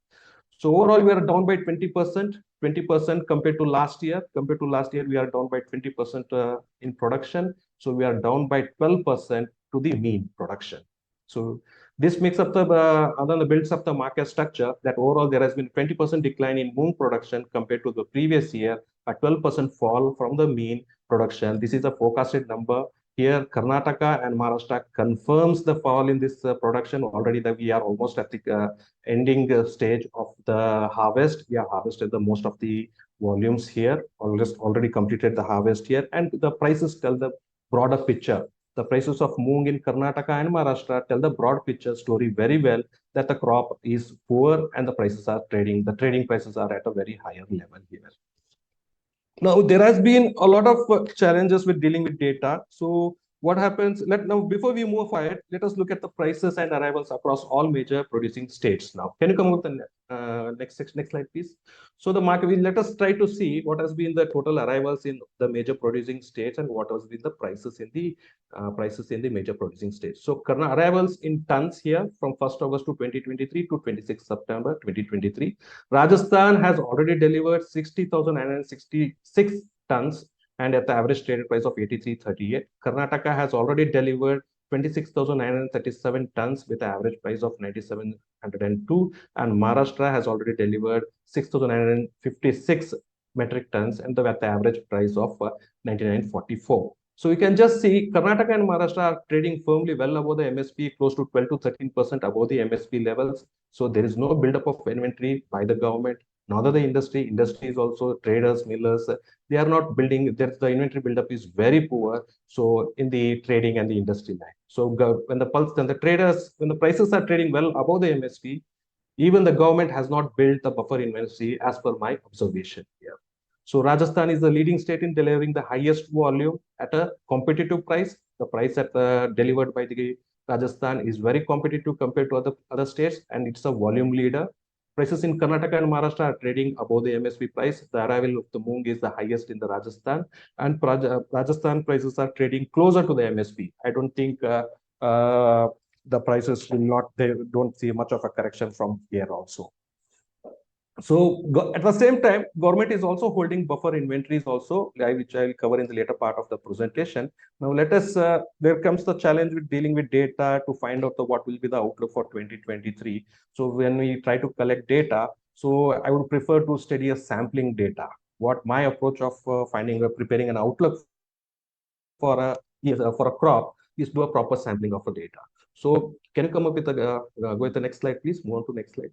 So overall, we are down by 20% compared to last year. Compared to last year, we are down by 20% in production. So we are down by 12% to the mean production. So this makes up builds up the market structure that overall there has been 20% decline in moong production compared to the previous year, a 12% fall from the mean production. This is a forecasted number, Here, Karnataka and Maharashtra confirms the fall in this production. Already that we are almost at the ending stage of the harvest. We have harvested the most of the volumes here, already completed the harvest here, and the prices tell the broader picture. The prices of moong in Karnataka and Maharashtra tell the broad picture story very well, that the crop is poor and the prices are trading. The trading prices are at a very higher level here. Now, there has been a lot of challenges with dealing with data. So what happens, now before we move ahead, let us look at the prices and arrivals across all major producing states now. Can you come up with the next slide, please? So the market, let us try to see what has been the total arrivals in the major producing states and what has been the prices in the major producing states. So current arrivals in tons here from 1st August to 2023 to 26 September 2023. Rajasthan has already delivered 60,966 tons and at the average traded price of 83.38. Karnataka has already delivered 26,937 tons with an average price of 9,702, and Maharashtra has already delivered 6,956 metric tons and at the average price of 99.44. So you can just see Karnataka and Maharashtra are trading firmly well above the MSP, close to 12 to 13% above the MSP levels. So there is no buildup of inventory by the government, neither the industry. Industry is also traders, millers. They are not building. The inventory buildup is very poor. So in the trading and the industry line. So when the prices are trading well above the MSP, even the government has not built the buffer inventory as per my observation here. So Rajasthan is the leading state in delivering the highest volume at a competitive price. The price delivered by the Rajasthan is very competitive compared to other states, and it's a volume leader. Prices in Karnataka and Maharashtra are trading above the MSP price. The arrival of the moong is the highest in the Rajasthan, and Rajasthan prices are trading closer to the MSP. I don't think the prices will not, they don't see much of a correction from here also. So at the same time, government is also holding buffer inventories also, which I will cover in the later part of the presentation. Now let us, there comes the challenge with dealing with data to find out what will be the outlook for 2023. So when we try to collect data, so I would prefer to study a sampling data. What my approach of preparing an outlook for a crop is do a proper sampling of the data. So can you come up with go with the next slide, please? Move on to next slide.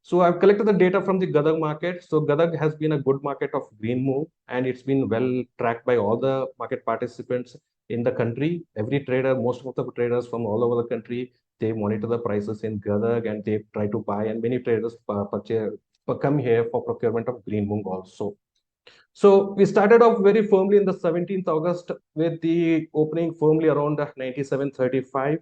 So I've collected the data from the Gadag market. So Gadag has been a good market of green moong, and it's been well tracked by all the market participants in the country. Every trader, most of the traders from all over the country, they monitor the prices in Gadag and they try to buy, and many traders come here for procurement of green moong also. So we started off very firmly in the 17th August with the opening firmly around 97.35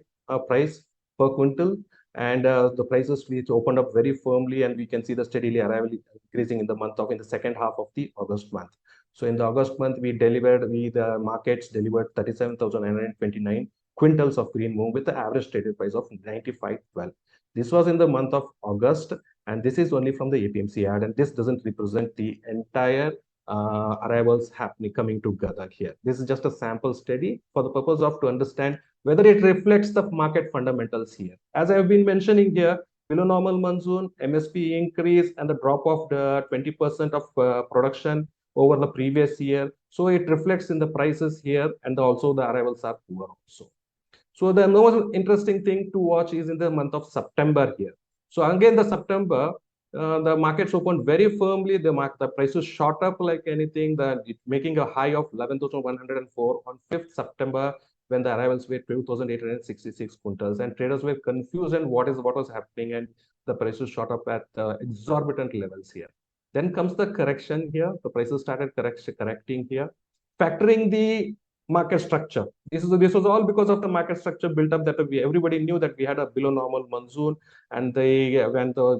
price per quintal. And the prices which opened up very firmly, and we can see the steadily arrival increasing in the second half of the August month. So in the August month, the markets delivered 37,929 quintals of green moong with the average traded price of 95.12. This was in the month of August, and this is only from the APMC ad, and this doesn't represent the entire arrivals coming to Gadag here. This is just a sample study for the purpose of to understand whether it reflects the market fundamentals here. As I have been mentioning here, below normal monsoon, MSP increase, and the drop of the 20% of production over the previous year. So it reflects in the prices here, and also the arrivals are poor also. So the most interesting thing to watch is in the month of September here. So again, the September, the markets opened very firmly. The prices shot up like anything, making a high of 11,104 on 5th September, when the arrivals were 12,866 quintals, and traders were confused and what was happening, and the prices shot up at exorbitant levels here. Then comes the correction here. The prices started correcting here, factoring the market structure. This was all because of the market structure built up that everybody knew that we had a below normal monsoon, and there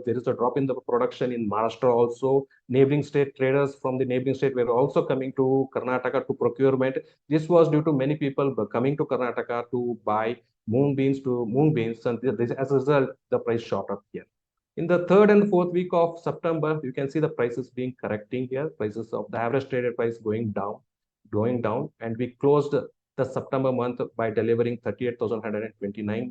is a drop in the production in Maharashtra also. Neighboring state traders from the neighboring state were also coming to Karnataka to procurement. This was due to many people coming to Karnataka to buy moong beans, and as a result, the price shot up here. In the 3rd and 4th week of September, you can see the prices being correcting here. Prices of the average traded price going down, and we closed the September month by delivering 38,129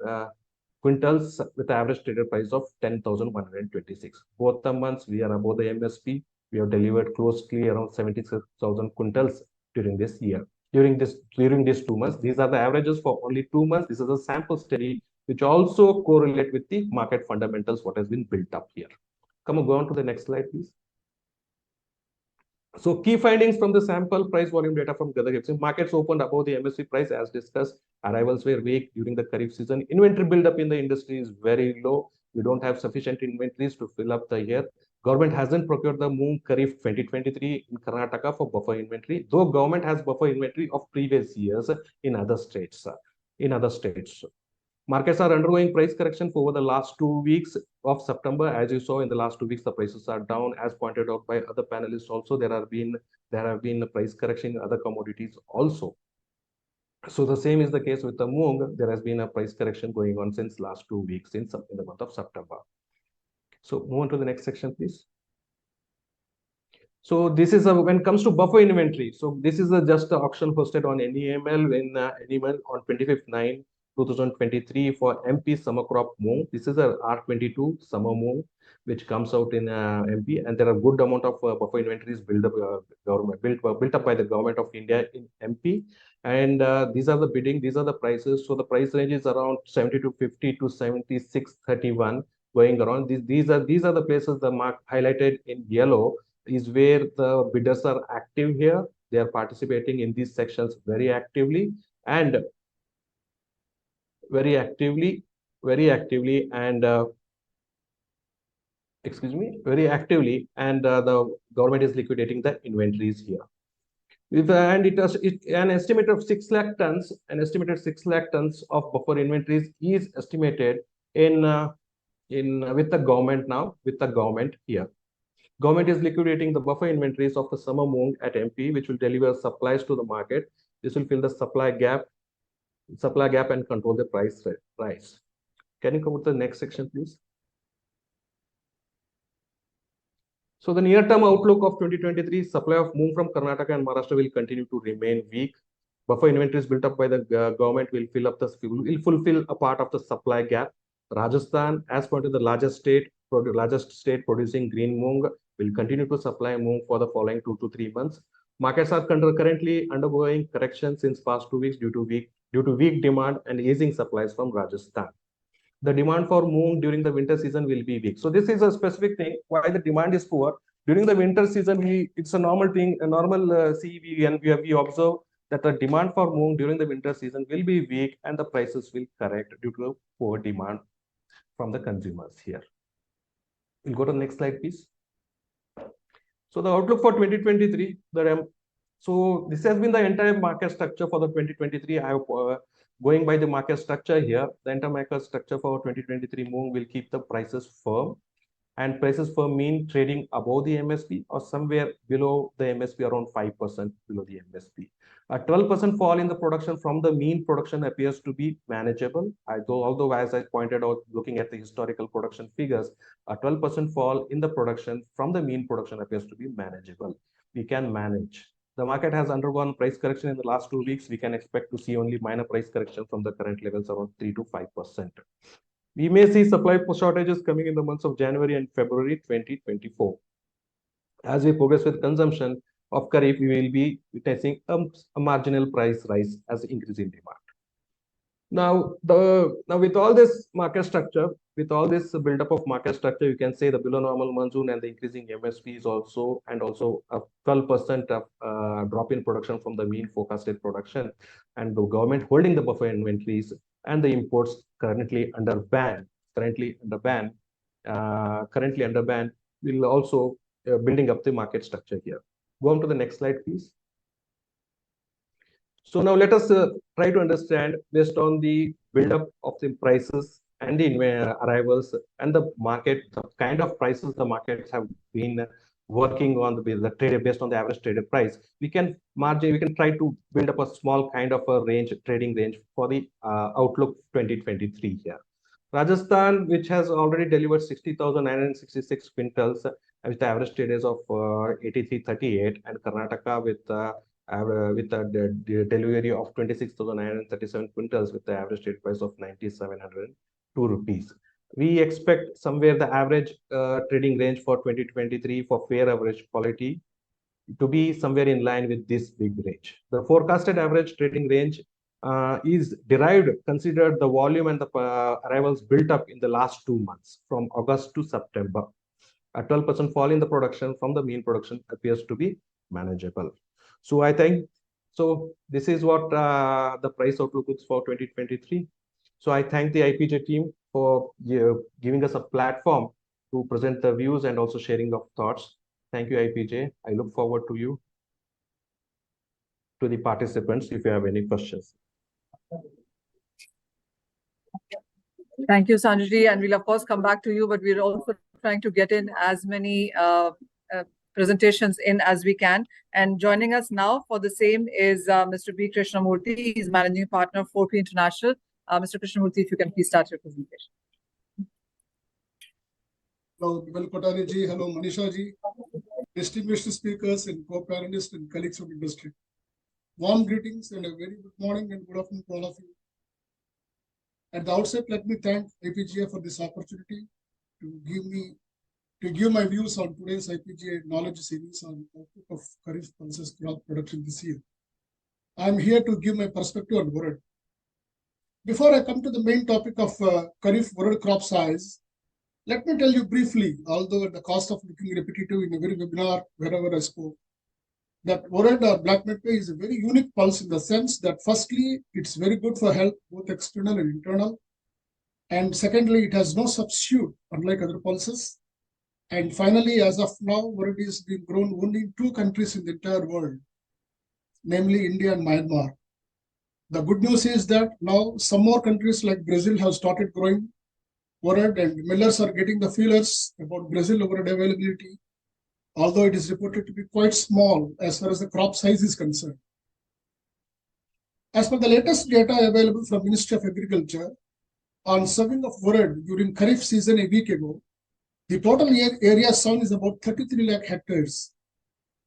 quintals with the average traded price of 10,126. Both the months we are above the MSP. We have delivered closely around 76,000 quintals during this year. during these 2 months. These are the averages for only 2 months. This is a sample study which also correlate with the market fundamentals, what has been built up here. Come on, go on to the next slide, please. So key findings from the sample price volume data from Gather Gives. Markets opened above the MSP price as discussed. Arrivals were weak during the Kharif season. Inventory buildup in the industry is very low. We don't have sufficient inventories to fill up the year. Government hasn't procured the Moong Kharif 2023 in Karnataka for buffer inventory, though government has buffer inventory of previous years in other states. Markets are undergoing price correction for over the last 2 weeks of September. As you saw in the last 2 weeks, the prices are down, as pointed out by other panelists. Also, there have been price correction in other commodities also. So the same is the case with the Moong. There has been a price correction going on since last 2 weeks in the month of September. So move on to the next section, please. So this is when it comes to buffer inventory. So this is just the auction hosted on NEML on 25th 9 2023 for MP summer crop Moong. This is a R22 summer Moong which comes out in MP, and there are good amount of buffer inventories built up by the government of India in MP. And these are the bidding, these are the prices. So the price range is around 72.50 to 76.31 going around. These are the places the mark highlighted in yellow is where the bidders are active here. They are participating in these sections very actively and the government is liquidating the inventories here. And an estimate of 6 lakh tons, of buffer inventories is estimated with the government here. Government is liquidating the buffer inventories of the summer Moong at MP, which will deliver supplies to the market. This will fill the supply gap and control the price. Can you come to the next section, please? So the near-term outlook of 2023, supply of Moong from Karnataka and Maharashtra will continue to remain weak. Buffer inventories built up by the government will fulfill a part of the supply gap. Rajasthan, as part of the largest state producing green Moong, will continue to supply Moong for the following 2 to 3 months. Markets are currently undergoing correction since past 2 weeks due to weak demand and easing supplies from Rajasthan. The demand for Moong during the winter season will be weak. So this is a specific thing why the demand is poor during the winter season. It's a normal thing, a normal we observe that the demand for Moong during the winter season will be weak and the prices will correct due to poor demand from the consumers here. We'll go to the next slide, please. So the outlook for 2023, so this has been the entire market structure for the 2023. I have going by the market structure here, the entire market structure for 2023 Moong will keep the prices firm, and prices firm mean trading above the MSP or somewhere below the MSP, around 5% below the MSP. A 12% fall in the production from the mean production appears to be manageable. Although as I pointed out, looking at the historical production figures, a 12% fall in the production from the mean production appears to be manageable. We can manage. The market has undergone price correction in the last 2 weeks. We can expect to see only minor price correction from the current levels around 3 to 5%. We may see supply shortages coming in the months of January and February 2024. As we progress with consumption of Kharif, we will be witnessing a marginal price rise as increase in demand. Now with all this market structure, with all this buildup of market structure, you can say the below normal monsoon and the increasing MSPs also a 12% of drop in production from the mean forecasted production, and the government holding the buffer inventories and the imports currently under ban will also building up the market structure here. Go on to the next slide, please. So now let us try to understand, based on the buildup of the prices and the arrivals and the market, the kind of prices the markets have been working on the trade based on the average traded price. We can try to build up a small kind of a trading range for the outlook 2023 here. Rajasthan, which has already delivered 60,966 quintals with the average traders of 83.38, and Karnataka with the delivery of 26,937 quintals with the average trade price of 9,702 rupees. We expect somewhere the average trading range for 2023 for fair average quality to be somewhere in line with this big range. The forecasted average trading range is derived, considered the volume and the arrivals built up in the last 2 months from August to September. A 12% fall in the production from the mean production appears to be manageable. So I think, so this is what the price outlook is for 2023. So I thank the IPJ team for giving us a platform to present the views and also sharing of thoughts. Thank you, IPJ. I look forward to you, to the participants, if you have any questions. Thank you, Sanjay, and we'll of course come back to you, but we're also trying to get in as many presentations in as we can. And joining us now for the same is Mr. B. Krishnamurthy. He's Managing Partner of 4P International. Mr. Krishnamurthy, if you can please start your presentation. Hello, Bimal Kotari ji. Hello, Manisha ji. Distinguished speakers and co-panelists and colleagues from industry. Warm greetings and a very good morning and good afternoon to all of you. At the outset, let me thank IPGA for this opportunity to give my views on today's IPGA knowledge series on the outlook of Kharif pulses crop production this year. I am here to give my perspective on World. Before I come to the main topic of Kharif World crop size, let me tell you briefly, although at the cost of looking repetitive in every webinar wherever I spoke, that World or black midway is a very unique pulse in the sense that firstly, it's very good for health, both external and internal. And secondly, it has no substitute, unlike other pulses. And finally, as of now, World is being grown only in 2 countries in the entire world, namely India and Myanmar. The good news is that now some more countries like Brazil have started growing World, and millers are getting the feelers about Brazil World availability, although it is reported to be quite small as far as the crop size is concerned. As per the latest data available from Ministry of Agriculture, on sowing of World during Kharif season a week ago, the total area sown is about 33 lakh hectares,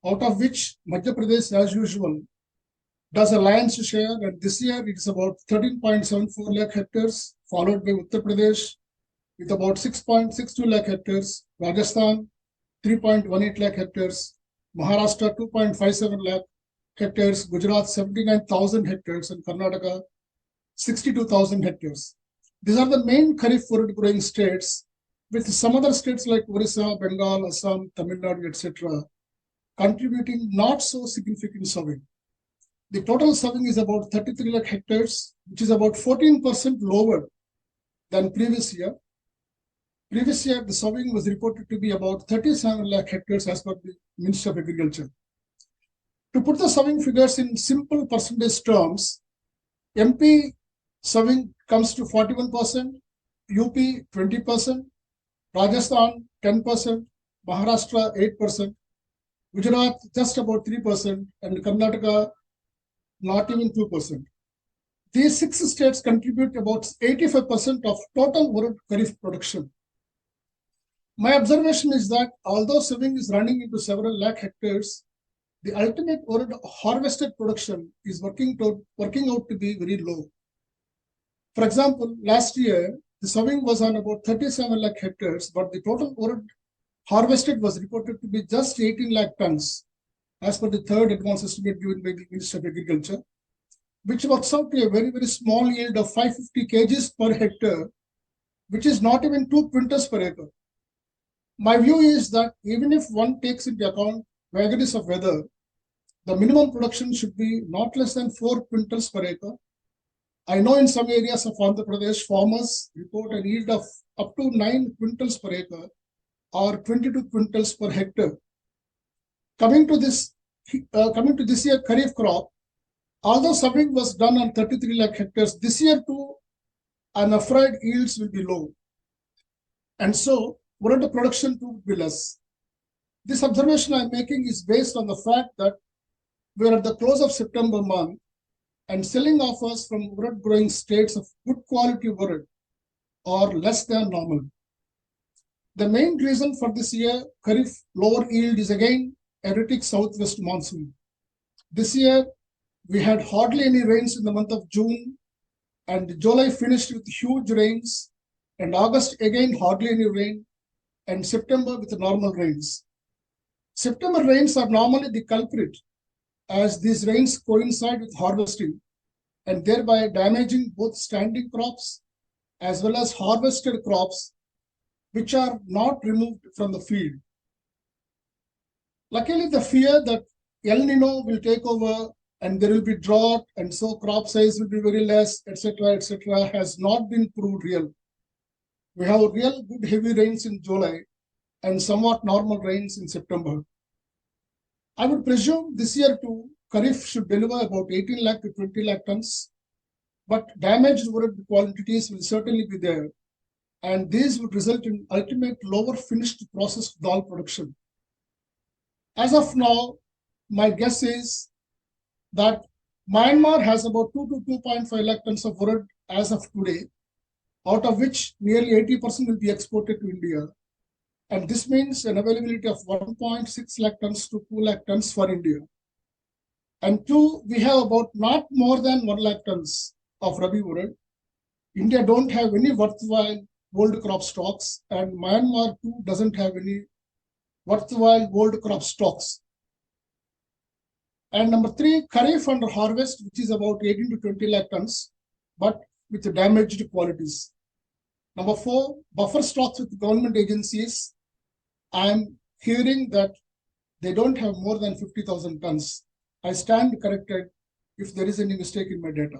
out of which Madhya Pradesh, as usual, does a lion's share, and this year it is about 13.74 lakh hectares, followed by Uttar Pradesh with about 6.62 lakh hectares, Rajasthan 3.18 lakh hectares, Maharashtra 2.57 lakh hectares, Gujarat 79,000 hectares, and Karnataka 62,000 hectares. These are the main Kharif World growing states, with some other states like Orissa, Bengal, Assam, Tamil Nadu, etc., contributing not so significant sowing. The total sowing is about 33 lakh hectares, which is about 14% lower than previous year. Previous year, the sowing was reported to be about 37 lakh hectares as per the Ministry of Agriculture. To put the sowing figures in simple percentage terms, MP sowing comes to 41%, UP 20%, Rajasthan 10%, Maharashtra 8%, Gujarat just about 3%, and Karnataka not even 2%. These 6 states contribute about 85% of total World Kharif production. My observation is that although sowing is running into several lakh hectares, the ultimate World harvested production is working out to be very low. For example, last year, the sowing was on about 37 lakh hectares, but the total World harvested was reported to be just 18 lakh tons, as per the third advance estimate given by the Ministry of Agriculture, which works out to a very, very small yield of 550 kgs per hectare, which is not even 2 quintals per acre. My view is that even if one takes into account vagaries of weather, the minimum production should be not less than 4 quintals per acre. I know in some areas of Andhra Pradesh, farmers report a yield of up to 9 quintals per acre or 22 quintals per hectare. Coming to this year Kharif crop, although sowing was done on 33 lakh hectares, this year too, I'm afraid yields will be low. And so, World production too will be less. This observation I'm making is based on the fact that we're at the close of September month, and selling offers from World growing states of good quality World are less than normal. The main reason for this year Kharif lower yield is again erratic southwest monsoon. This year, we had hardly any rains in the month of June, and July finished with huge rains, and August again hardly any rain, and September with normal rains. September rains are normally the culprit, as these rains coincide with harvesting and thereby damaging both standing crops as well as harvested crops which are not removed from the field. Luckily, the fear that El Nino will take over and there will be drought and so crop size will be very less, etc., has not been proved real. We have real good heavy rains in July and somewhat normal rains in September. I would presume this year too, Kharif should deliver about 18 lakh to 20 lakh tons, but damaged wood quantities will certainly be there, and these would result in ultimate lower finished processed dal production. As of now, my guess is that Myanmar has about 2 to 2.5 lakh tons of wood as of today, out of which nearly 80% will be exported to India. And this means an availability of 1.6 lakh tons to 2 lakh tons for India. And two, we have about not more than 1 lakh tons of Rabi wood. India don't have any worthwhile old crop stocks, and Myanmar too doesn't have any worthwhile old crop stocks. And number three, Kharif under harvest, which is about 18 to 20 lakh tons, but with damaged qualities. Number four, buffer stocks with government agencies. I'm hearing that they don't have more than 50,000 tons. I stand corrected if there is any mistake in my data.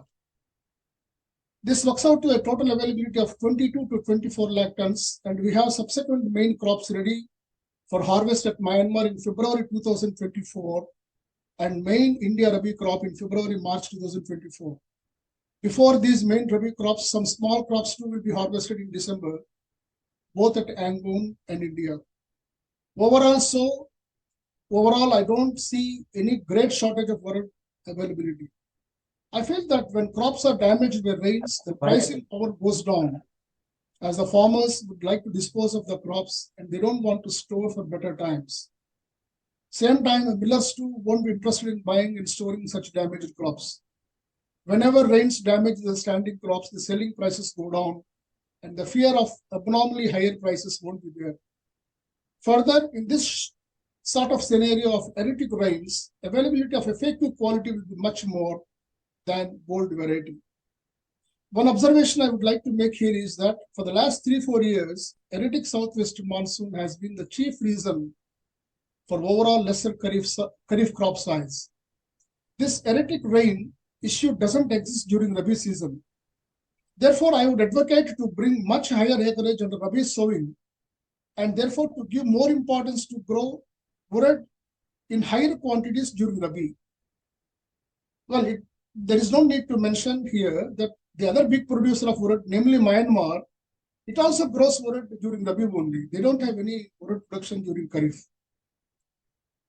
This works out to a total availability of 22 to 24 lakh tons, and we have subsequent main crops ready for harvest at Myanmar in February 2024 and main India Rabi crop in February-March 2024. Before these main Rabi crops, some small crops too will be harvested in December, both at Yangon and India. Overall, I don't see any great shortage of wood availability. I feel that when crops are damaged by rains, the pricing power goes down, as the farmers would like to dispose of the crops and they don't want to store for better times. Same time, the millers too won't be interested in buying and storing such damaged crops. Whenever rains damage the standing crops, the selling prices go down and the fear of abnormally higher prices won't be there. Further, in this sort of scenario of erratic rains, availability of effective quality will be much more than bold variety. One observation I would like to make here is that for the last 3-4 years, erratic southwest monsoon has been the chief reason for overall lesser Kharif crop size. This erratic rain issue doesn't exist during Rabi season. Therefore, I would advocate to bring much higher acreage under Rabi sowing, and therefore to give more importance to grow wood in higher quantities during Rabi. Well, there is no need to mention here that the other big producer of wood, namely Myanmar, it also grows wood during Rabi only. They don't have any wood production during Kharif.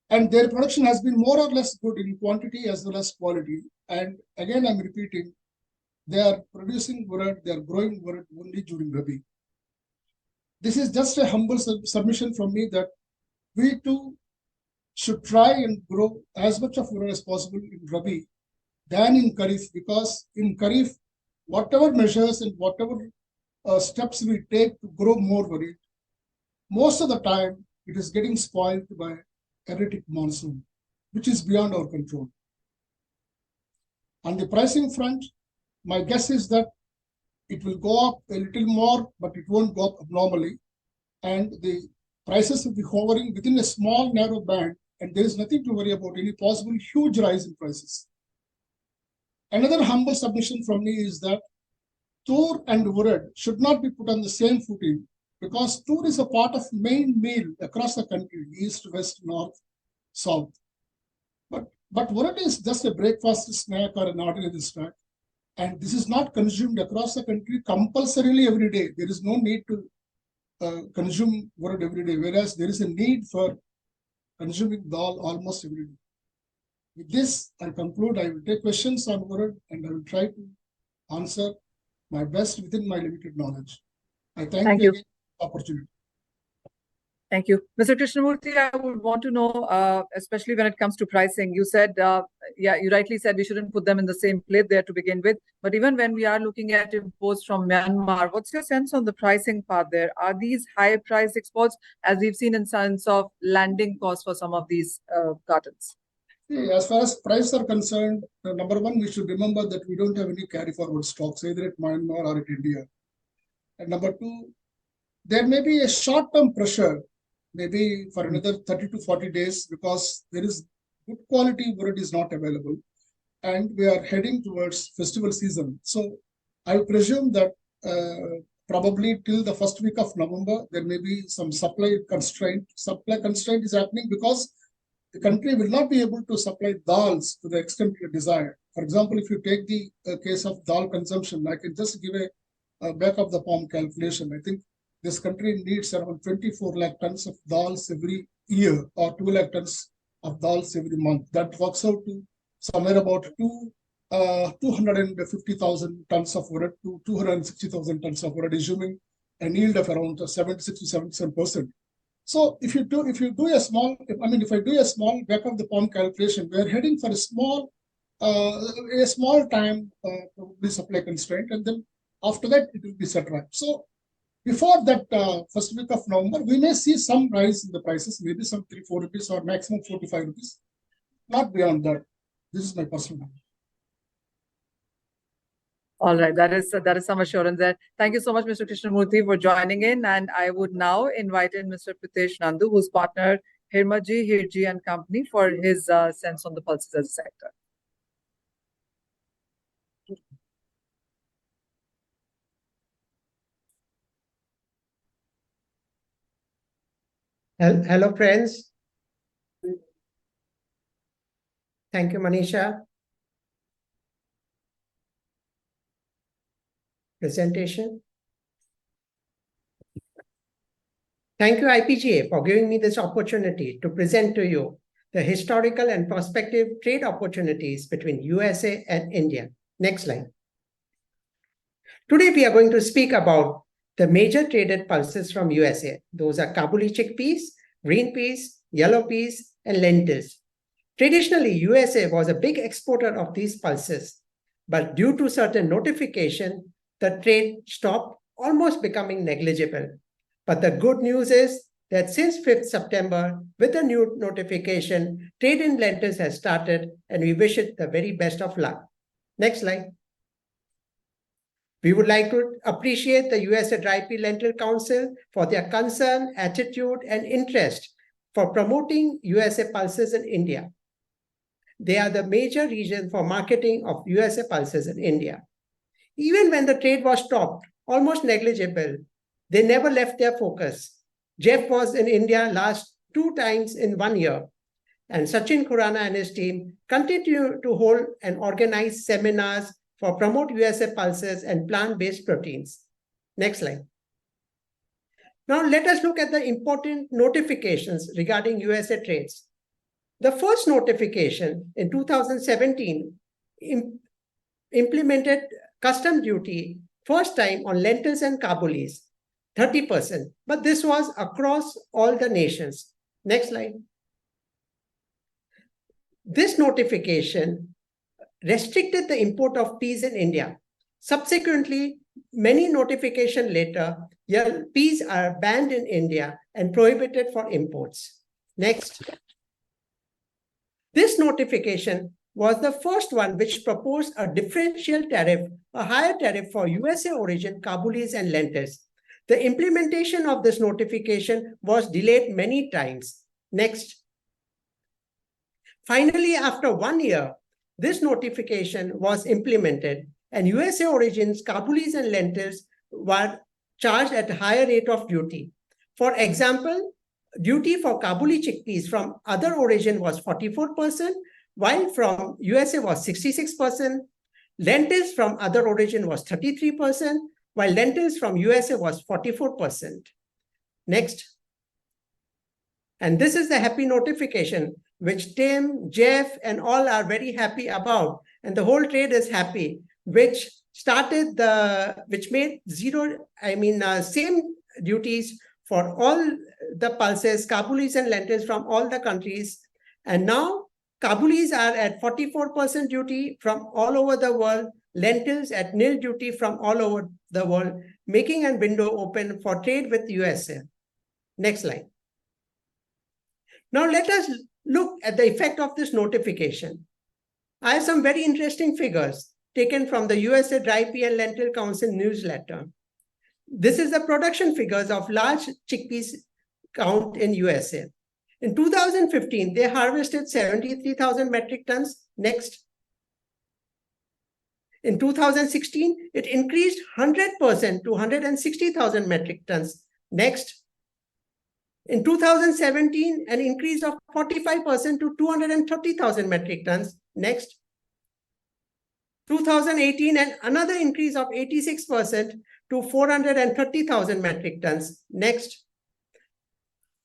And their production has been more or less good in quantity as well as quality. And again, I'm repeating, they are producing wood, they are growing wood only during Rabi. This is just a humble submission from me that we too should try and grow as much of wood as possible in Rabi than in Kharif, because in Kharif, whatever measures and whatever steps we take to grow more wood, most of the time it is getting spoiled by erratic monsoon, which is beyond our control. On the pricing front, my guess is that it will go up a little more, but it won't go up abnormally. And the prices will be hovering within a small, narrow band, and there is nothing to worry about any possible huge rise in prices. Another humble submission from me is that tur and wood should not be put on the same footing, because tur is a part of main meal across the country, east, west, north, south. But wood is just a breakfast snack or an ordinary snack. And this is not consumed across the country compulsorily every day. There is no need to consume wood every day, whereas there is a need for consuming dal almost every day. With this, I conclude. I will take questions on wood and I will try to answer my best within my limited knowledge. I thank you again for the opportunity. Thank you. Mr. Krishnamurthy, I would want to know, especially when it comes to pricing, you said, yeah, you rightly said we shouldn't put them in the same plate there to begin with. But even when we are looking at imports from Myanmar, what's your sense on the pricing part there? Are these high priced exports, as we've seen in sense of landing costs for some of these cartons? See, as far as prices are concerned, number one, we should remember that we don't have any carry forward stocks either at Myanmar or at India. And number two, there may be a short-term pressure, maybe for another 30 to 40 days, because there is good quality wood is not available. And we are heading towards festival season. So I presume that probably till the first week of November, there may be some supply constraint. Supply constraint is happening because the country will not be able to supply dals to the extent desired. For example, if you take the case of dal consumption, I can just give a back of the palm calculation. I think this country needs around 24 lakh tons of dals every year, or 2 lakh tons of dals every month. That works out to somewhere about 250,000 tons of wood to 260,000 tons of wood, assuming a yield of around 76 to 77%. So if I do a small back of the palm calculation, we are heading for a small time probably supply constraint, and then after that it will be set right. So before that first week of November, we may see some rise in the prices, maybe some 3-4 rupees or maximum 4 to 5 rupees. Not beyond that. This is my personal opinion. All right, that is some assurance there. Thank you so much, Mr. Krishnamurthy, for joining in. And I would now invite in Mr. Pritesh Nandu, who's partner Hirji and Company, for his sense on the pulses as a sector. Hello, friends. Thank you, Manisha. Presentation. Thank you, IPGA, for giving me this opportunity to present to you the historical and prospective trade opportunities between USA and India. Next slide. Today, we are going to speak about the major traded pulses from USA. Those are Kabuli chickpeas, green peas, yellow peas, and lentils. Traditionally, USA was a big exporter of these pulses, but due to certain notification, the trade stopped, almost becoming negligible. But the good news is that since 5th September, with the new notification, trade in lentils has started, and we wish it the very best of luck. Next slide. We would like to appreciate the USA Dry Pea Lentil Council for their concern, attitude, and interest for promoting USA pulses in India. They are the major region for marketing of USA pulses in India. Even when the trade was stopped, almost negligible, they never left their focus. Jeff was in India last 2 times in 1 year, and Sachin Khurana and his team continue to hold and organize seminars for promote USA pulses and plant-based proteins. Next slide. Now let us look at the important notifications regarding USA trades. The first notification in 2017 implemented custom duty first time on lentils and kabulis, 30%, but this was across all the nations. Next slide. This notification restricted the import of peas in India. Subsequently, many notifications later, peas are banned in India and prohibited for imports. Next. This notification was the first one which proposed a differential tariff, a higher tariff for USA origin kabulis and lentils. The implementation of this notification was delayed many times. Next. Finally, after 1 year, this notification was implemented, and USA origins kabulis and lentils were charged at a higher rate of duty. For example, duty for Kabuli chickpeas from other origin was 44%, while from USA was 66%. Lentils from other origin was 33%, while lentils from USA was 44%. Next. And this is the happy notification, which Tim, Jeff, and all are very happy about. And the whole trade is happy, which made same duties for all the pulses, Kabulis and lentils from all the countries. And now Kabulis are at 44% duty from all over the world, lentils at nil duty from all over the world, making a window open for trade with USA. Next slide. Now let us look at the effect of this notification. I have some very interesting figures taken from the USA Dry Pea and Lentil Council newsletter. This is the production figures of large chickpeas count in USA. In 2015, they harvested 73,000 metric tons. Next. In 2016, it increased 100% to 160,000 metric tons. Next. In 2017, an increase of 45% to 230,000 metric tons. Next. 2018, and another increase of 86% to 430,000 metric tons. Next.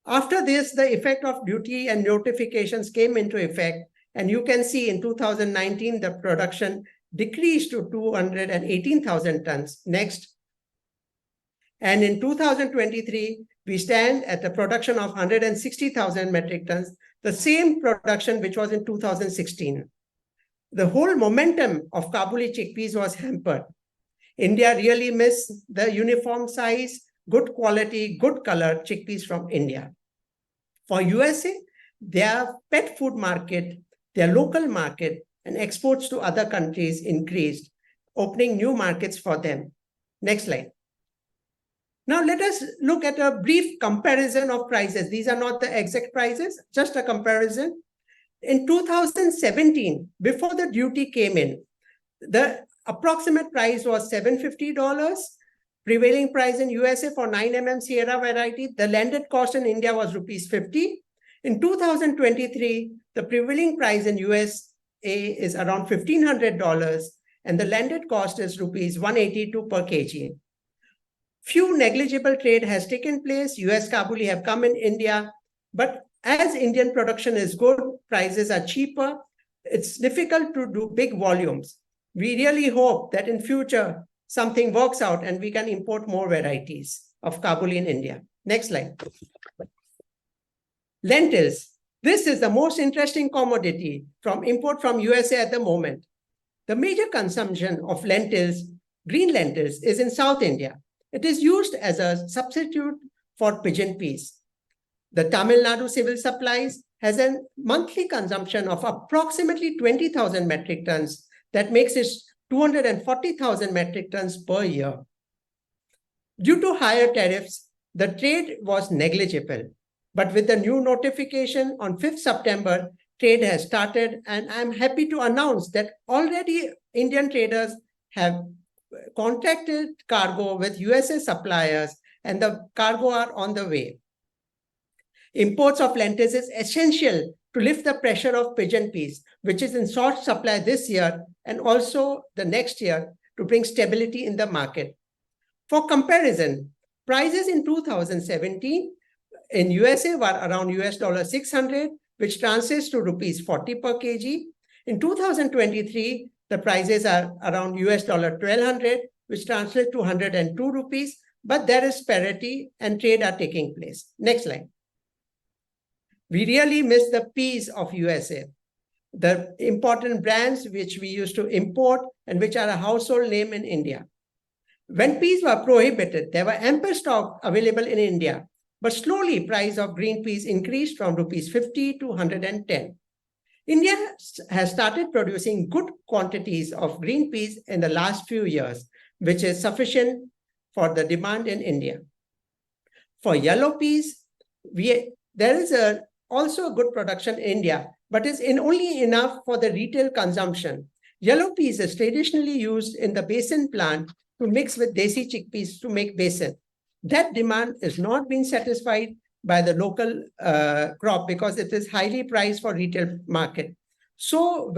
After this, the effect of duty and notifications came into effect, and you can see in 2019, the production decreased to 218,000 tons. Next. And in 2023, we stand at the production of 160,000 metric tons, the same production which was in 2016. The whole momentum of Kabuli chickpeas was hampered. India really missed the uniform size, good quality, good color chickpeas from India. For USA, their pet food market, their local market, and exports to other countries increased, opening new markets for them. Next slide. Now let us look at a brief comparison of prices. These are not the exact prices, just a comparison. In 2017, before the duty came in, the approximate price was $750. Prevailing price in USA for 9mm Sierra variety, the landed cost in India was ₹50. In 2023, the prevailing price in USA is around $1,500, and the landed cost is ₹182 per kg. Few negligible trade has taken place. US Kabuli have come in India, but as Indian production is good, prices are cheaper. It's difficult to do big volumes. We really hope that in future, something works out and we can import more varieties of Kabuli in India. Next slide. Lentils. This is the most interesting commodity from import from USA at the moment. The major consumption of lentils, green lentils, is in South India. It is used as a substitute for pigeon peas. The Tamil Nadu Civil Supplies has a monthly consumption of approximately 20,000 metric tons. That makes it 240,000 metric tons per year. Due to higher tariffs, the trade was negligible. But with the new notification on 5th September, trade has started, and I'm happy to announce that already Indian traders have contracted cargo with USA suppliers, and the cargo are on the way. Imports of lentils is essential to lift the pressure of pigeon peas, which is in short supply this year and also the next year, to bring stability in the market. For comparison, prices in 2017 in USA were around $600, which translates to ₹40 per kg. In 2023, the prices are around $1,200, which translates to 102 rupees, but there is parity and trade are taking place. Next slide. We really miss the peas of USA, the important brands which we used to import and which are a household name in India. When peas were prohibited, there were ample stock available in India, but slowly price of green peas increased from ₹50 to 110. India has started producing good quantities of green peas in the last few years, which is sufficient for the demand in India. For yellow peas, there is also a good production in India, but is only enough for the retail consumption. Yellow peas is traditionally used in the besan plant to mix with desi chickpeas to make besan. That demand is not being satisfied by the local crop because it is highly priced for retail market. So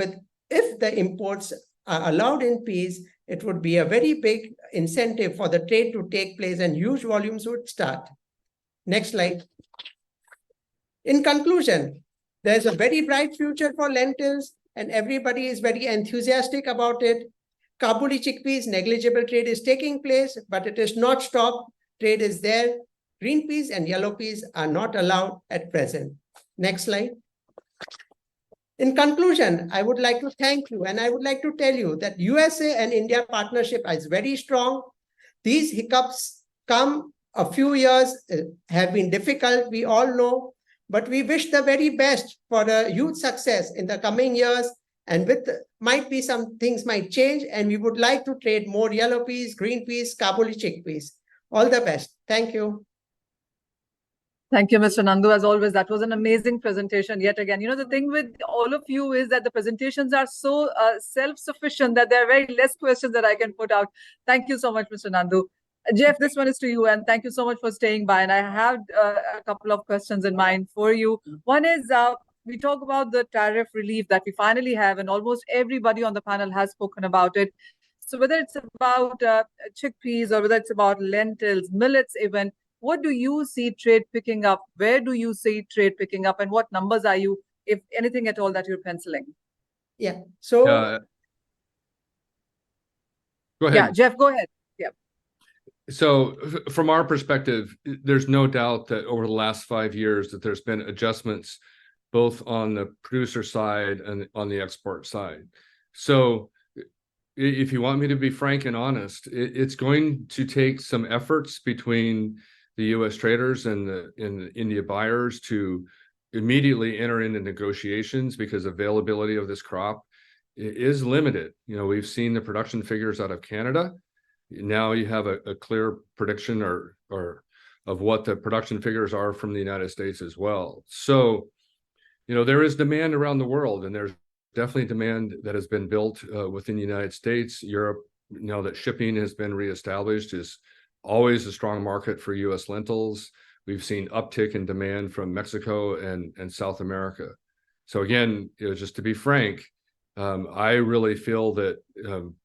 if the imports are allowed in peas, it would be a very big incentive for the trade to take place and huge volumes would start. Next slide. In conclusion, there's a very bright future for lentils and everybody is very enthusiastic about it. Kabuli chickpeas, negligible trade is taking place, but it is not stopped. Trade is there. green peas and yellow peas are not allowed at present. Next slide. In conclusion, I would like to thank you, and I would like to tell you that USA and India partnership is very strong. These hiccups come a few years, have been difficult, we all know, but we wish the very best for the huge success in the coming years. And with might be some things might change, and we would like to trade more yellow peas, green peas, Kabuli chickpeas. All the best. Thank you. Thank you, Mr. Nandu. As always, that was an amazing presentation yet again. The thing with all of you is that the presentations are so self-sufficient that there are very less questions that I can put out. Thank you so much, Mr. Nandu. Jeff, this one is to you, and thank you so much for staying by. And I have a couple of questions in mind for you. One is, we talk about the tariff relief that we finally have, and almost everybody on the panel has spoken about it. So whether it's about chickpeas or whether it's about lentils, millets even, what do you see trade picking up? Where do you see trade picking up? And what numbers are you, if anything at all, that you're penciling? Yeah. So go ahead. Yeah, Jeff, go ahead. Yeah. So from our perspective, there's no doubt that over the last 5 years that there's been adjustments both on the producer side and on the export side. So if you want me to be frank and honest, it's going to take some efforts between the U.S. traders and the India buyers to immediately enter into negotiations, because availability of this crop is limited. We've seen the production figures out of Canada. Now you have a clear prediction or of what the production figures are from the United States as well. So, there is demand around the world, and there's definitely demand that has been built within the United States. Europe, now that shipping has been reestablished, is always a strong market for U.S. lentils. We've seen uptick in demand from Mexico and South America. So again, just to be frank, I really feel that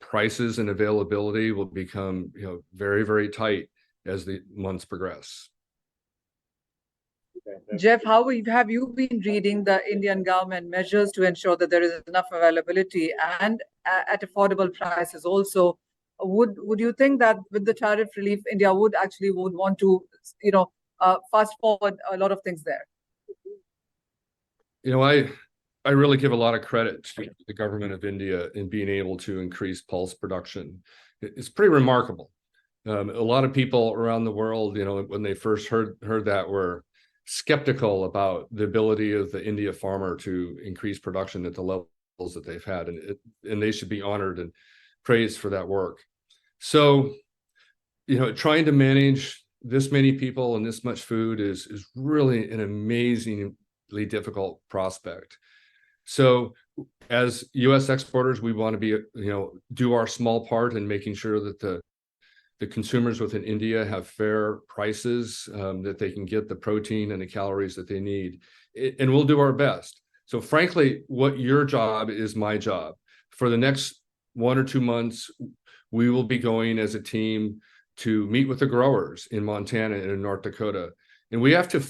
prices and availability will become very, very tight as the months progress. Jeff, how have you been reading the Indian government measures to ensure that there is enough availability and at affordable prices also? Would you think that with the tariff relief, India would want to, fast forward a lot of things there? I really give a lot of credit to the government of India in being able to increase pulse production. It's pretty remarkable. A lot of people around the world, when they first heard that, were skeptical about the ability of the India farmer to increase production at the levels that they've had, and they should be honored and praised for that work. So, trying to manage this many people and this much food is really an amazingly difficult prospect. So, as U.S. exporters, we want to be, do our small part in making sure that the consumers within India have fair prices, that they can get the protein and the calories that they need, and we'll do our best. So, frankly, what your job is my job. For the next 1 or 2 months, we will be going as a team to meet with the growers in Montana and in North Dakota. And we have to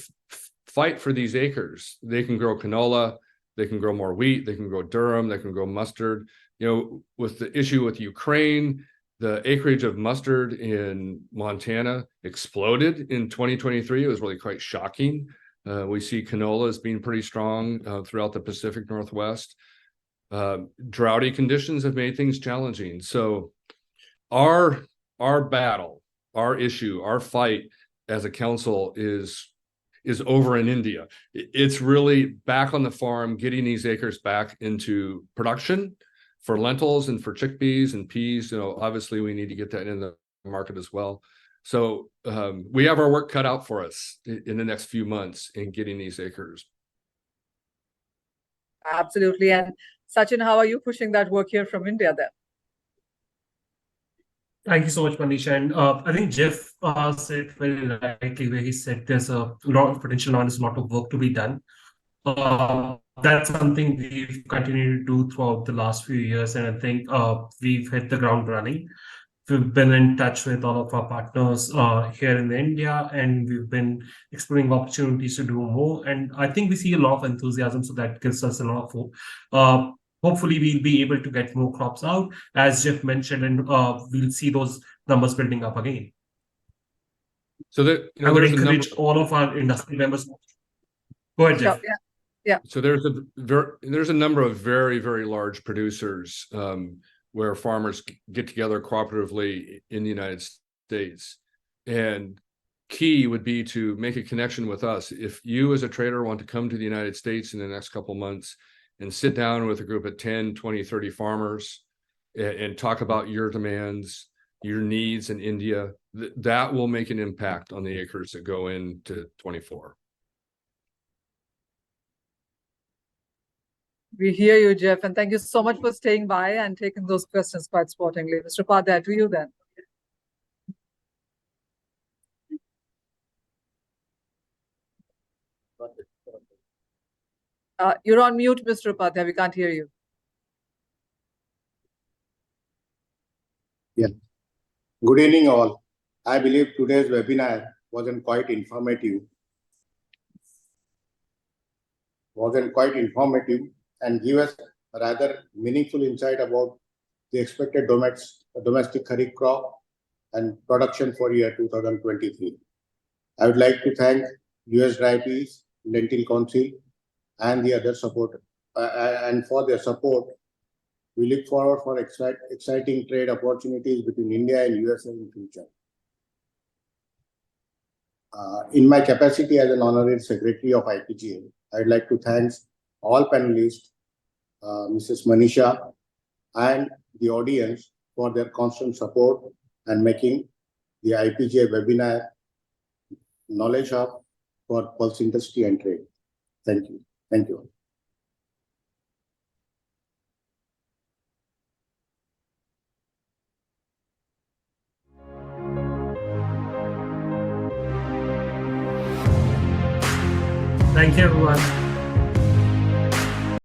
fight for these acres. They can grow canola, they can grow more wheat, they can grow durum, they can grow mustard. With the issue with Ukraine, the acreage of mustard in Montana exploded in 2023. It was really quite shocking. We see canola as being pretty strong throughout the Pacific Northwest. Droughty conditions have made things challenging. So our battle, our issue, our fight as a council is over in India. It's really back on the farm, getting these acres back into production for lentils and for chickpeas and peas. Obviously we need to get that in the market as well. So we have our work cut out for us in the next few months in getting these acres. Absolutely. And Sachin, how are you pushing that work here from India then? Thank you so much, Manisha. And I think Jeff said very rightly where he said there's a lot of potential now, there's a lot of work to be done. That's something we've continued to do throughout the last few years. And I think we've hit the ground running. We've been in touch with all of our partners here in India, and we've been exploring opportunities to do more. And I think we see a lot of enthusiasm, so that gives us a lot of hope. Hopefully, we'll be able to get more crops out, as Jeff mentioned, and we'll see those numbers building up again. So that, I would there's a number. encourage all of our industry members. Go ahead, Jeff. So there's a number of very, very large producers where farmers get together cooperatively in the United States. And key would be to make a connection with us. If you as a trader want to come to the United States in the next couple of months and sit down with a group of 10, 20, 30 farmers and talk about your demands, your needs in India, that will make an impact on the acres that go into 24. We hear you, Jeff, and thank you so much for staying by and taking those questions quite sportingly. Mr. Upadhyay, to you then. You're on mute, Mr. Upadhyay. We can't hear you. Yeah. Good evening, all. I believe today's webinar wasn't quite informative and give us a rather meaningful insight about the expected domestic Kharif crop and production for year 2023. I would like to thank US Dry Peas, Lentil Council, and the other support, and for their support. We look forward for exciting trade opportunities between India and USA in future. In my capacity as an honorary secretary of IPGA, I'd like to thank all panelists, Mrs. Manisha, and the audience for their constant support and making the IPGA webinar knowledge hub for pulse industry and trade. Thank you. Thank you. Thank you, everyone.